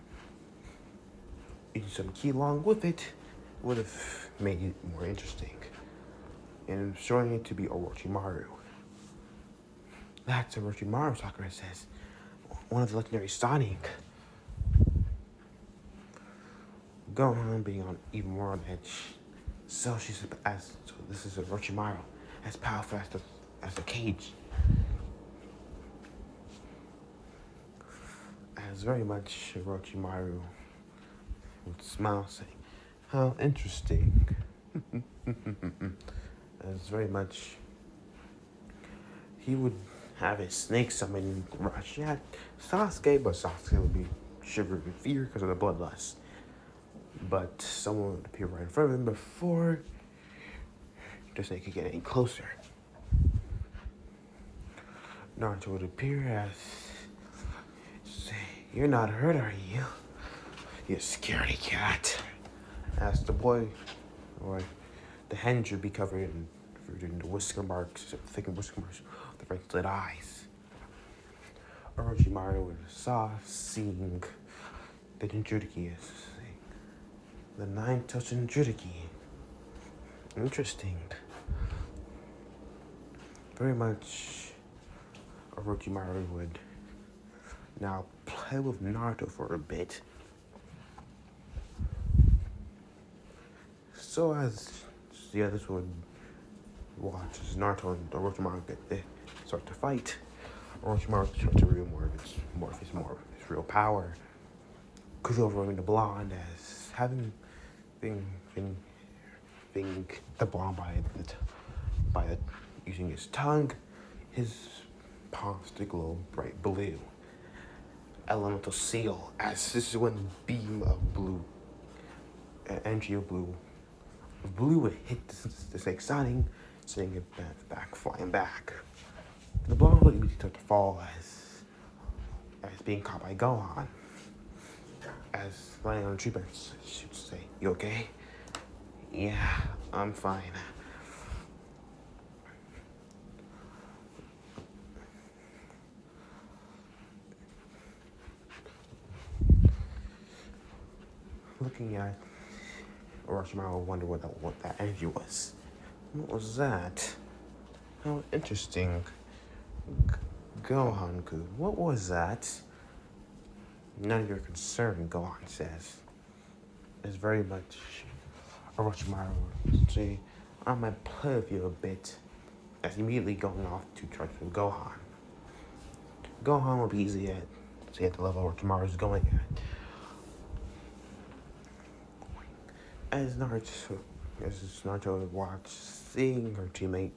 Using some ki along with it would have made it more interesting. And showing it to be Orochimaru. That's Orochimaru, Sakura says. One of the legendary Sonic. Gohan being on even more on edge So she's as so this is Orochimaru, as powerful as the cage. As very much Orochimaru would smile, saying, "How interesting." As very much he would have his snake summon rush at Sasuke, but Sasuke would be shivering in fear because of the bloodlust. But someone would appear right in front of him before the snake could get any closer. Naruto would appear as say, "You're not hurt, are you? You scaredy cat." As the boy or the hand would be covered in the whisker marks, thickened whisker marks, the red slit eyes. Orochimaru would saw seeing the Jinchuriki is the 9 touch Jinchuriki. Interesting. Very much Orochimaru would now play with Naruto for a bit. So as the others would watch as Naruto and Orochimaru start to fight, Orochimaru starts to reveal more of his real power. Could overwhelm the blonde as having being the blonde by using his tongue, his palms to glow bright blue. Elemental seal, as this is when beam of blue, energy of blue would hit the snake, sending it back, flying back. The blonde would immediately start to fall as being caught by Gohan. As lying on the tree bench, she would say, "You okay?" "Yeah, I'm fine." Looking at Orochimaru, will wonder what that energy was. What was that? How interesting. Gohan-kun, what was that? "None of your concern," Gohan says. It's very much Orochimaru would say, "I might play with you a bit," as immediately going off to charge with Gohan. Gohan will be easy at the level Orochimaru is going at. As Naruto would watch, seeing her teammate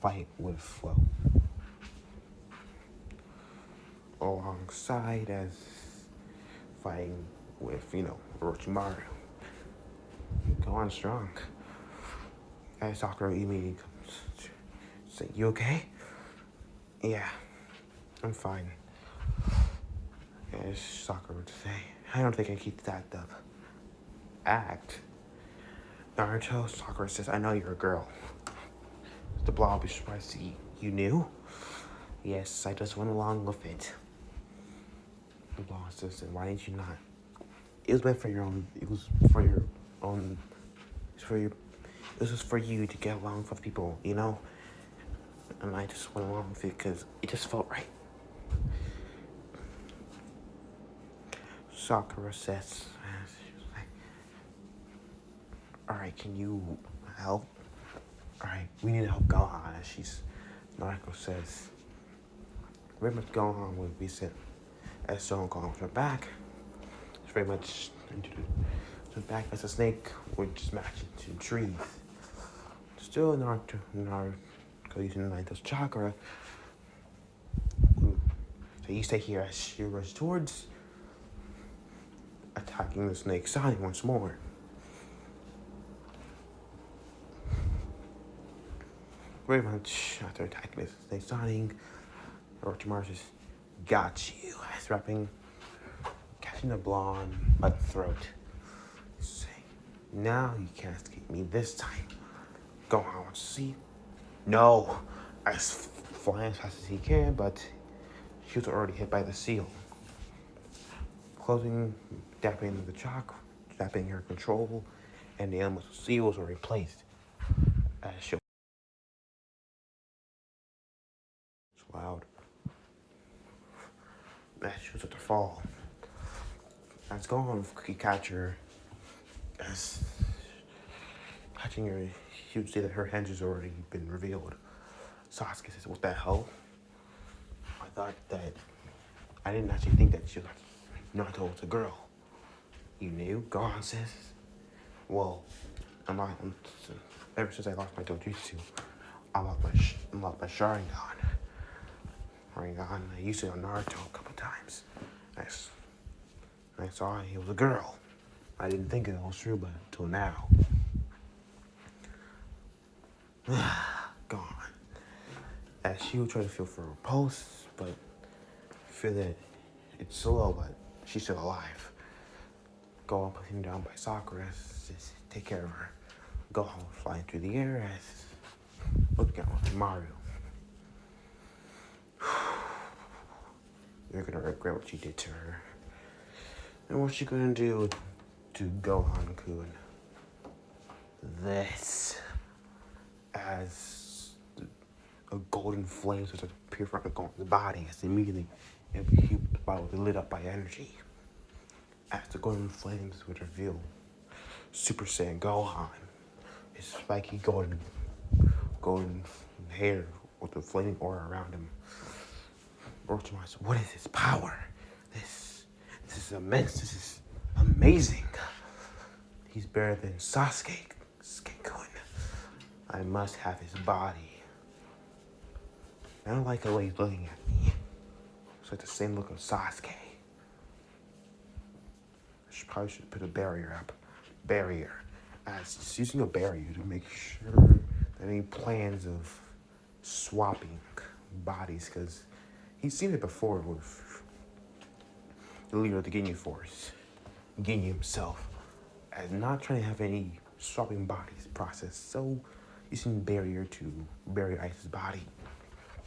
fight with Flo alongside as fighting with, Orochimaru. Go on strong. As Sakura immediately comes to say, "You okay?" "Yeah, I'm fine." As Sakura would say, "I don't think I keep that up." Act. Naruto, Sakura says, "I know you're a girl." The blonde will be surprised to see you knew. "Yes, I just went along with it." The blonde says, "And why didn't you not?" It was meant for your own. It was for your own. It was just for you to get along with people, And I just went along with it because it just felt right. Sakura says, "Alright, can you help?" "Alright, we need to help Gohan," as Naruto says. Very much Gohan would be sent as Son Gohan from back. It's very much into the back as a snake would smash into trees. Still Naruto using the 9 chakra. So you stay here as she rushes towards attacking the snake side once more. Very much after attacking the snake signing, Orochimaru says, "Got you," as catching the blonde by the throat. Saying, "Now you can't escape me this time." Gohan wants to see. No, as flying as fast as he can, but she was already hit by the seal. Closing, dapping the chakra, dapping her control, and the elemental seals were replaced. As she was loud. As she was at the fall. As Gohan could catch her, as touching her, he would say that her hands has already been revealed. Sasuke says, "What the hell?" I thought that I didn't actually think that she was like Naruto was a girl. You knew? Gohan says. Well, ever since I lost my Dojutsu, I lost my Sharingan. I used it on Naruto a couple times. I saw he was a girl. I didn't think it was true, but until now. Gone. As she would try to feel for her pulse, but feel that it's slow, but she's still alive. Go put him down by Sakura, just take care of her. Go home, flying through the air as looking at Mario. You're gonna regret what you did to her. And what you gonna do to Gohan-kun? This. As a golden flame starts to appear from Gohan's body, as immediately his body was lit up by energy. As the golden flames would reveal Super Saiyan Gohan, his spiky golden hair with the flaming aura around him. Orochimaru said, "What is this power? This is immense. This is amazing. He's better than Sasuke-kun. I must have his body." I don't like the way he's looking at me. It's like the same look of Sasuke. I probably should put a barrier up. As it's using a barrier to make sure that any plans of swapping bodies, because he's seen it before with the leader of the Ginyu Force, Ginyu himself, as not trying to have any swapping bodies process. So using barrier to bury Ice's body.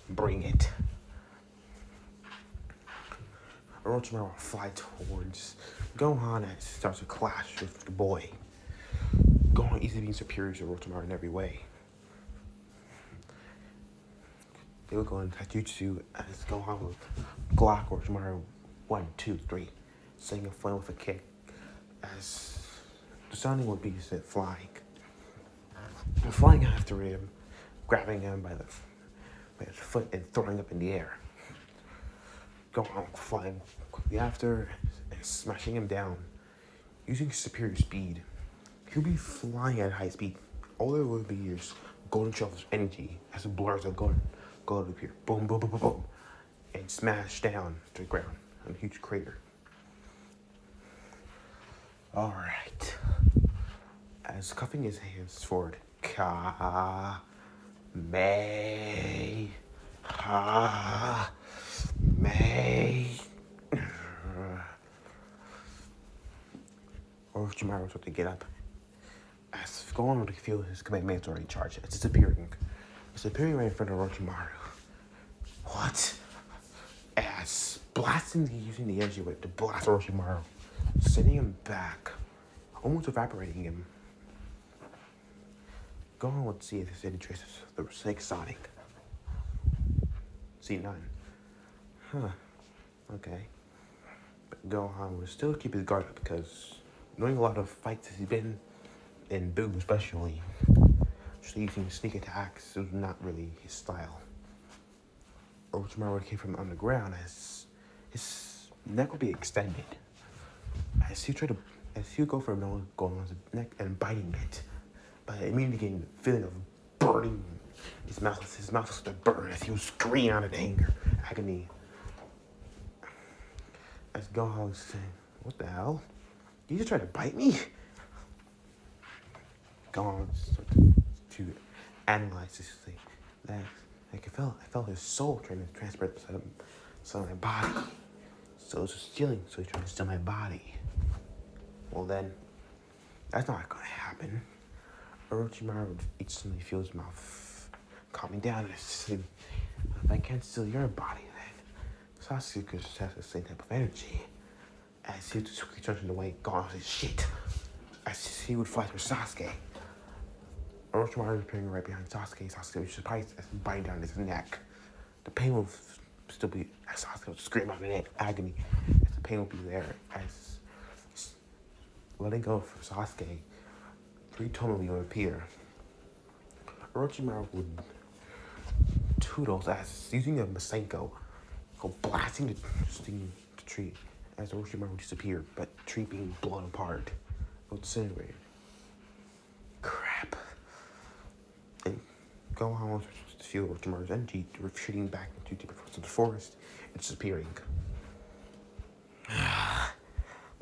Bring it. Orochimaru will fly towards Gohan as he starts to clash with the boy. Gohan easily being superior to Orochimaru in every way. They will go into Taijutsu as Gohan will block Orochimaru 1, 2, 3, setting a flame with a kick as the sounding would be set flying. And flying after him, grabbing him by his foot and throwing up in the air. Gohan flying quickly after and smashing him down. Using superior speed, he'll be flying at high speed. All there will be is golden shells of energy as the blurs of golden appear. Boom, boom, boom, boom, boom. And smash down to the ground in a huge crater. Alright. As cuffing his hands forward, May. Orochimaru was about to get up. As Gohan would feel his command already charged. It's disappearing. It's appearing right in front of Orochimaru. What? As using the energy whip to blast Orochimaru, sending him back, almost evaporating him. Gohan would see if there's any traces of the Snake Sonic. See none. Okay. But Gohan would still keep his guard up because knowing a lot of fights he's been in, Boo especially, just using sneak attacks was not really his style. Orochimaru came from underground as his neck would be extended. As he would go for Gohan's neck and biting it. But immediately getting the feeling of burning. His mouth was to burn as he was screaming out of anger, agony. As Gohan was saying, "What the hell? You just tried to bite me?" Gohan started to analyze this thing. I felt his soul trying to transfer it to my body. So it was stealing, so he tried to steal my body. Well then, that's not gonna happen. Orochimaru instantly feels his mouth calming down and said, "If I can't steal your body, then Sasuke could just have the same type of energy." As he was quickly turning away, Gohan said, "Shit!" As he would fight for Sasuke. Orochimaru was appearing right behind Sasuke. Sasuke was surprised as biting down his neck. The pain will still be, as Sasuke would scream out in agony, as the pain will be there. As letting go of Sasuke, Ritomi would appear. Orochimaru would toodles as using a Masenko, go blasting the tree as Orochimaru would disappear, but the tree being blown apart. It would disintegrate. Crap. And Gohan was to feel Orochimaru's energy retreating back into deeper parts of the forest and disappearing.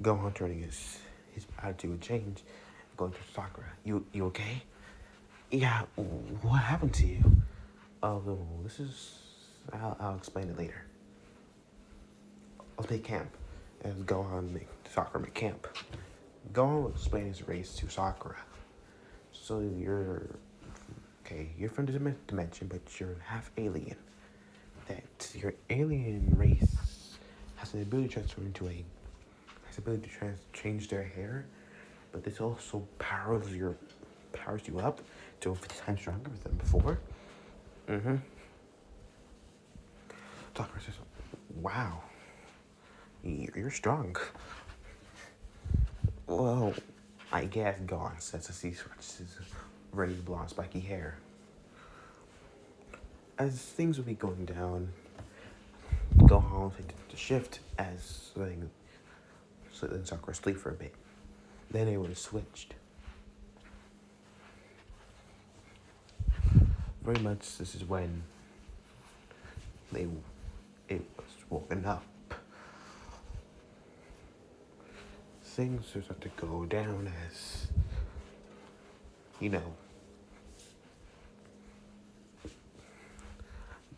Gohan turning his attitude would change, going to Sakura. You okay? Yeah, what happened to you? Oh, I'll explain it later. Let's make camp. As Gohan and Sakura make camp. Gohan will explain his race to Sakura. So you're from this dimension, but you're half alien. That your alien race has the ability to transform change their hair, but this also powers you up to 50 times stronger than before. Sakura says, "Wow, you're strong." Well, I guess Gohan says as he scratches his very blonde, spiky hair. As things will be going down, Gohan will take the shift as letting Sakura sleep for a bit. Then they would have switched. Very much this is when it was woken up. Things are starting to go down as,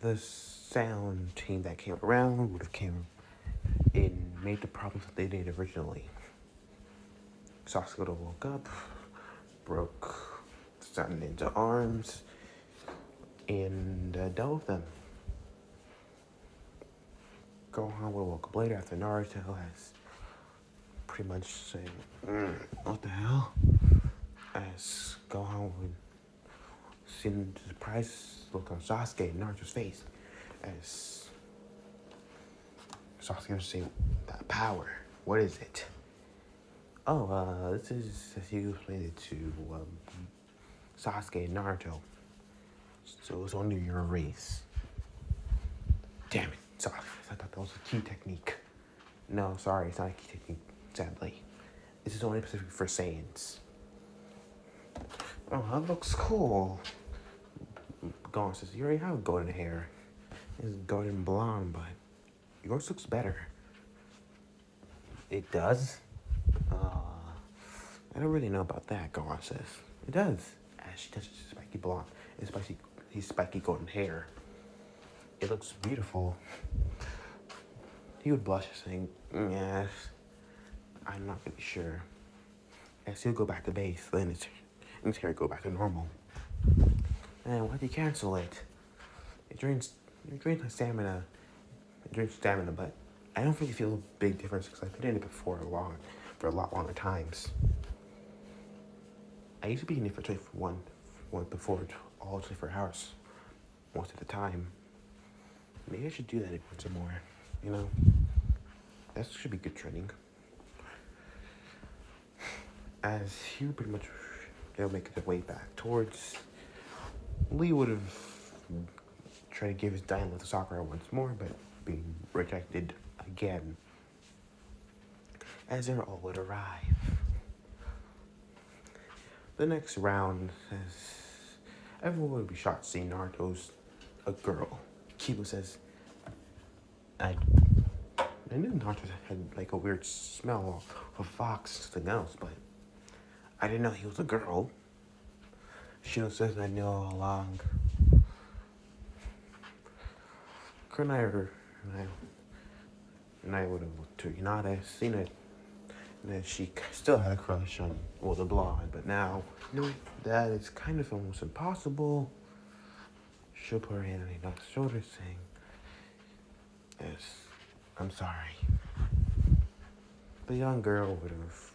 the sound team that came around would have came and made the problems that they did originally. Sasuke woke up, broke the sun into arms, and dealt with them. Gohan would woke up later after Naruto has pretty much saying, what the hell? As Gohan would see the surprise look on Sasuke and Naruto's face as Sasuke would say, that power, what is it? Oh, this is as you explained it to Sasuke and Naruto. So it's only your race. Damn it, Sasuke, I thought that was a key technique. No, sorry, it's not a key technique, sadly. This is only specific for Saiyans. Oh, that looks cool. Gohan says, you already have golden hair. It's golden blonde, but yours looks better. It does? I don't really know about that, Gohan says. It does. As she touches his spiky blonde, his spiky golden hair. It looks beautiful. He would blush, saying, yes, I'm not really sure. As he'll go back to base, then his hair go back to normal. And why'd you cancel it? It drains stamina. But I don't really feel a big difference because I've been in it before for a lot longer times. I used to be in it for 21 before all 24 hours, most of the time. Maybe I should do that some more, That should be good training. As he would pretty much, they'll make their way back towards, Lee would have tried to give his dying love to Sakura once more, but being rejected again. As they all would arrive. The next round says, everyone would be shocked to see Naruto's a girl. Kiba says, I knew Naruto had like a weird smell of fox and something else, but I didn't know he was a girl. Shino says, I knew all along. Kunai and I would have looked to Hinata, seen it, and that she still had a crush on, the blonde, but now, that is kind of almost impossible. She'll put her hand on Hinata's shoulder, saying, yes, I'm sorry. The young girl would have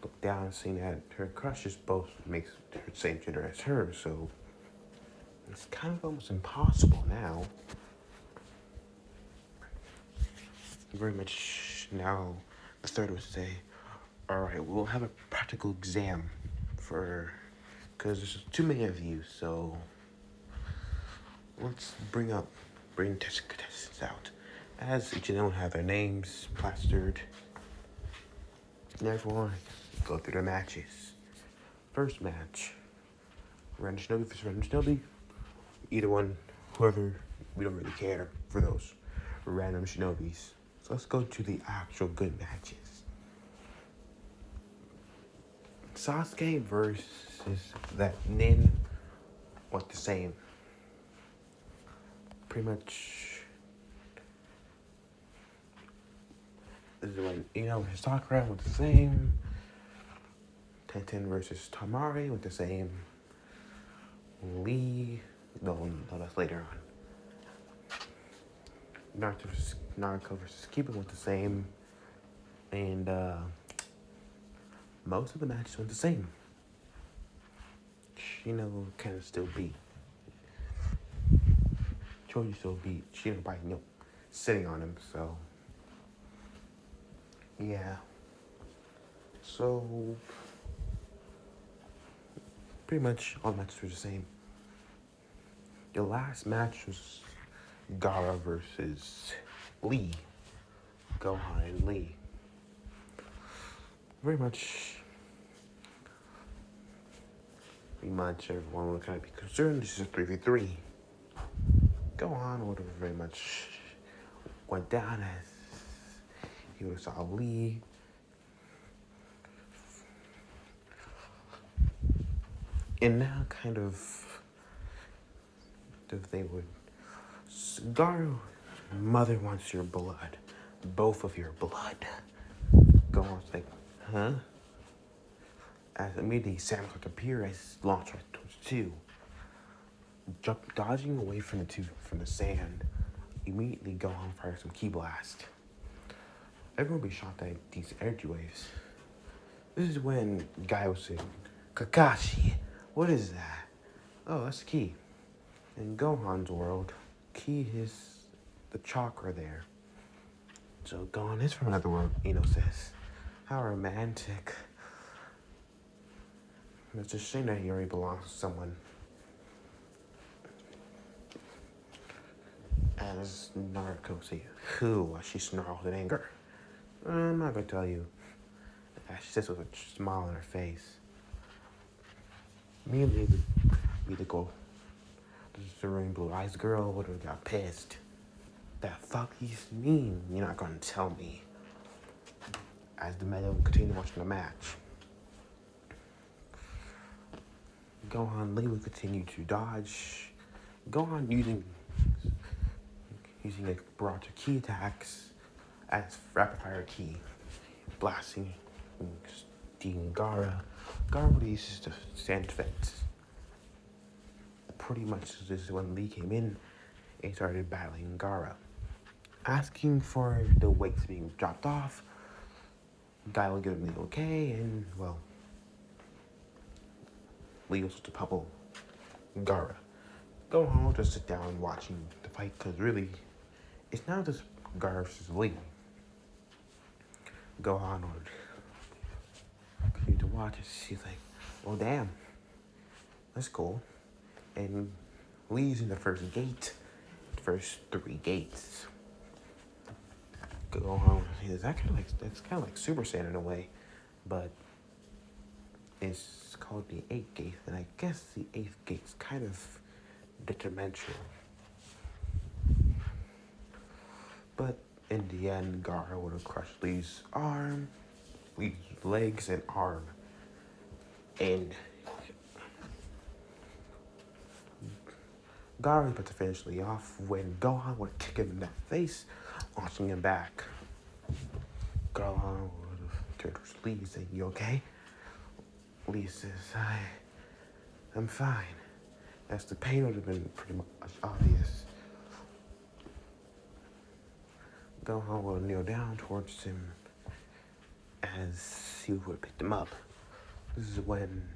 looked down and seen that her crushes both makes her the same gender as her, so it's kind of almost impossible now. Very much now, the third would say, all right, we'll have a practical exam because there's too many of you, so let's bring contestants out. As each of them have their names plastered, and everyone go through their matches. First match, Random Shinobi versus Random Shinobi. Either one, whoever, we don't really care for those random Shinobis. So let's go to the actual good matches. Sasuke versus that Nin, what the same. Pretty much, this is when Ino versus Sakura with the same. Tenten versus Tamari with the same. Lee, no, that's later on. Naruto versus Kiba with the same. And most of the matches went the same. Shino kind of still beat. Choji still beat Shino by, sitting on him, so. Yeah. So, pretty much all the matches were the same. The last match was Gaara versus Lee. Gohan and Lee. Pretty much everyone would kind of be concerned. This is a 3v3. Gohan would have very much went down as he would have saw Lee. And now kind of if they would, Gaara's mother wants your blood. Both of your blood. Gohan's like, huh? As immediately Samus would appear as launch right towards two. Dodging away from the sand, immediately Gohan fires some ki blast. Everyone will be shocked at these energy waves. This is when Guy was saying, Kakashi, what is that? Oh, that's ki. In Gohan's world, ki is the chakra there. So Gohan is from another world, Ino says. How romantic. It's a shame that he already belongs to someone. As Naruto says, who? She snarled in anger. I'm not gonna tell you. She says with a smile on her face. Me and the girl, the serene blue eyes girl would have got pissed. That fuck he's mean. You're not gonna tell me. As the men would continue watching the match. Gohan Lee would continue to dodge. Gohan using like Barata ki attacks as rapid fire ki, blasting, stinging Gaara. Gaara uses the sand defense. Pretty much this is when Lee came in and started battling Gaara, asking for the weights being dropped off. Guy will give him the okay, and well, Lee was to pummel Gaara. Gohan will just sit down watching the fight, because really, it's not just Gaara versus Lee. Gohan would continue to watch it. She's like, well, damn, that's cool. And Lee's in the first gate, the first 3 gates. Gohan, that's kind of like Super Saiyan in a way, but it's called the 8th gate, and I guess the 8th gate's kind of detrimental. But in the end, Gaara would have crushed Lee's arm, Lee's legs and arm, and Gaara was about to finish Lee off when Gohan would kick him in the face, launching him back. Gohan would have turned towards Lee saying, you okay? Lee says, I'm fine. As the pain would have been pretty much obvious. Gohan would kneel down towards him as he would have picked him up. This is when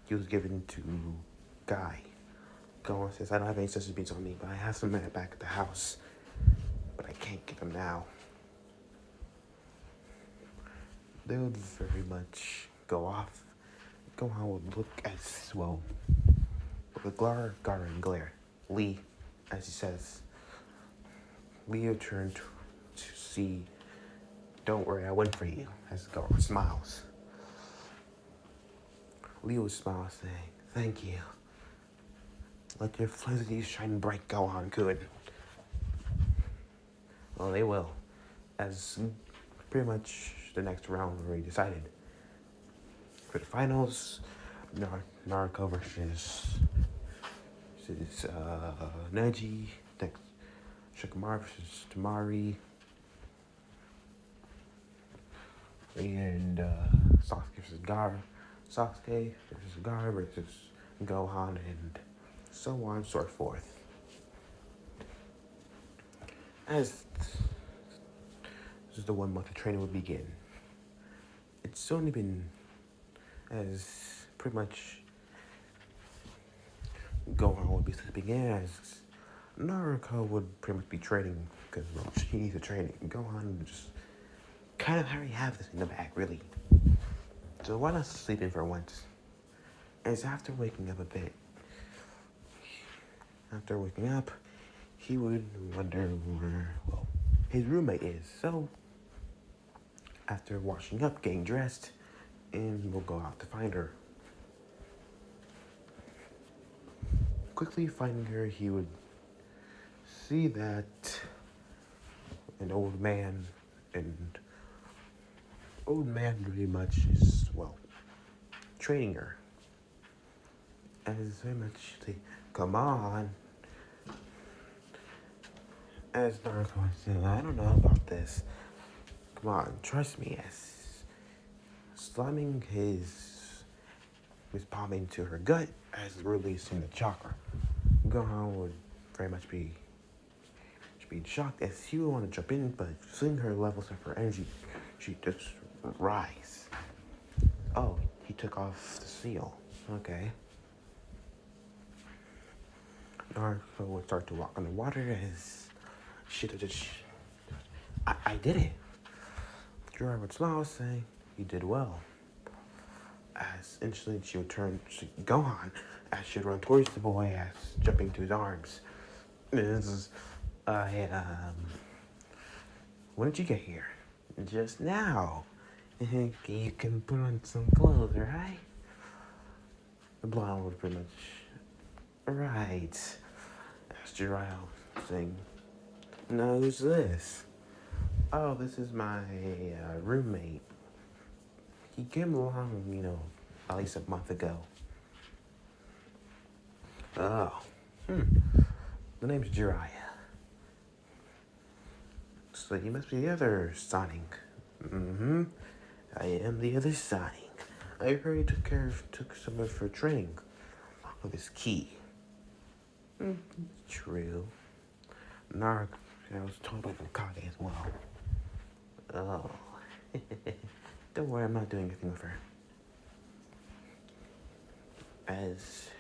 he was given to Guy. Gohan says, I don't have any sensory beans on me, but I have some back at the house. But I can't get them now. They would very much go off, Gohan would look as well with a gar and glare. Lee, as he says, Leo turned to see. Don't worry, I went for you. As Gohan smiles. Leo smiles, saying, "Thank you. Let your flimsies shine bright, Gohan-kun." Well, they will. As pretty much the next round already decided. For the finals, Naruto versus Neji. Next, Shikamaru versus Tamari. And Sasuke versus Gar. Sasuke versus Gar versus Gohan, and so on and so forth. As this is the 1 month of training would begin. It's only been as pretty much Gohan would be sleeping in, as Naruto would pretty much be training because he needs a training. Gohan would just kind of already have this in the bag, really. So why not sleep in for once? As after waking up a bit, he would wonder where, well, his roommate is. So after washing up, getting dressed, and we'll go out to find her. Quickly finding her, he would see that an old man pretty much is, well, training her. As very much say, "Come on." As Naruto said, "I don't know about this. Come on, trust me." As slamming his palm into her gut as releasing the chakra. Gohan would very much be shocked as he would want to jump in, but seeing her levels of her energy, she just rise. Oh, he took off the seal. Okay. Naruto would start to walk on the water as I did it. Jiraiya would smile, saying, "You did well." As instantly she would turn to Gohan as she would run towards the boy as jumping to his arms. When did you get here? Just now. You can put on some clothes, right? The blonde would pretty much, right. As Jiraiya saying, "No, who's this?" "Oh, this is my roommate. He came along, at least a month ago." "Oh, the name's Jiraiya. So you must be the other Sonic." "Mm-hmm. I am the other Sonic. I heard he took some of her training with his key." True. Naruto, I was told by Hokage as well." "Oh." "Don't worry, I'm not doing anything with her." As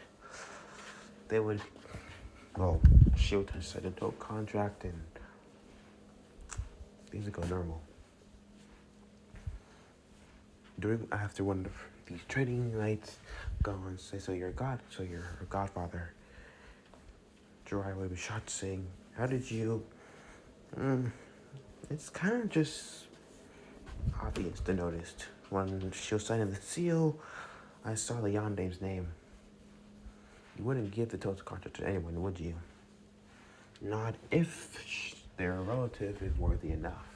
they would, well, she would decide to no contract and things would go normal. After one of these training nights, Gohan say, "So you're her godfather." Jiraiya would be shocked, saying, "How did you?" It's kind of just obvious to notice. When she was signing the seal, I saw the Yandame's name. You wouldn't give the total contract to anyone, would you? Not if their relative is worthy enough.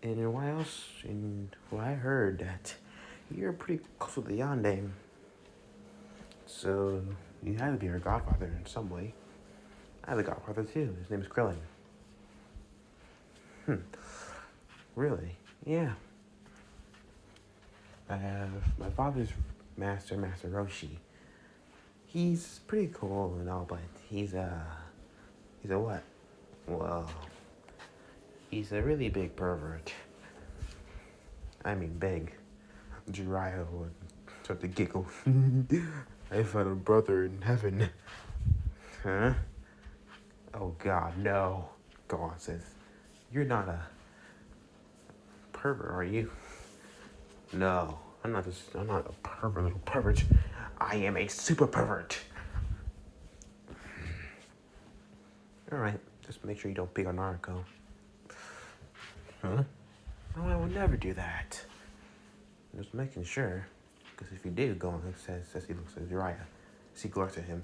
And why else? And well, I heard that you're pretty close with the Yandame. So you had to be her godfather in some way. I have a godfather too. His name is Krillin. Really? Yeah. I have my father's Master Roshi. He's pretty cool and all, but he's a what? Well, he's a really big pervert. I mean big. Jiraiya would start to giggle. "I found a brother in heaven." "Huh? Oh God, no." Gohan says, "You're not a pervert, are you?" No, I'm not this. I'm not a pervert, little pervert. I am a super pervert. All right, just make sure you don't pick on Naruto. Huh? No, I would never do that. Just making sure, because if you do go and says he looks at Uriah, see glory to him,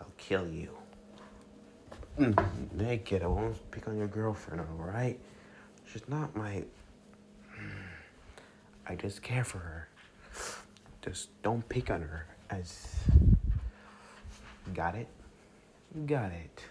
I'll kill you. Hey kid, I won't pick on your girlfriend, all right? She's not my. I just care for her. Just don't pick on her. Got it? Got it.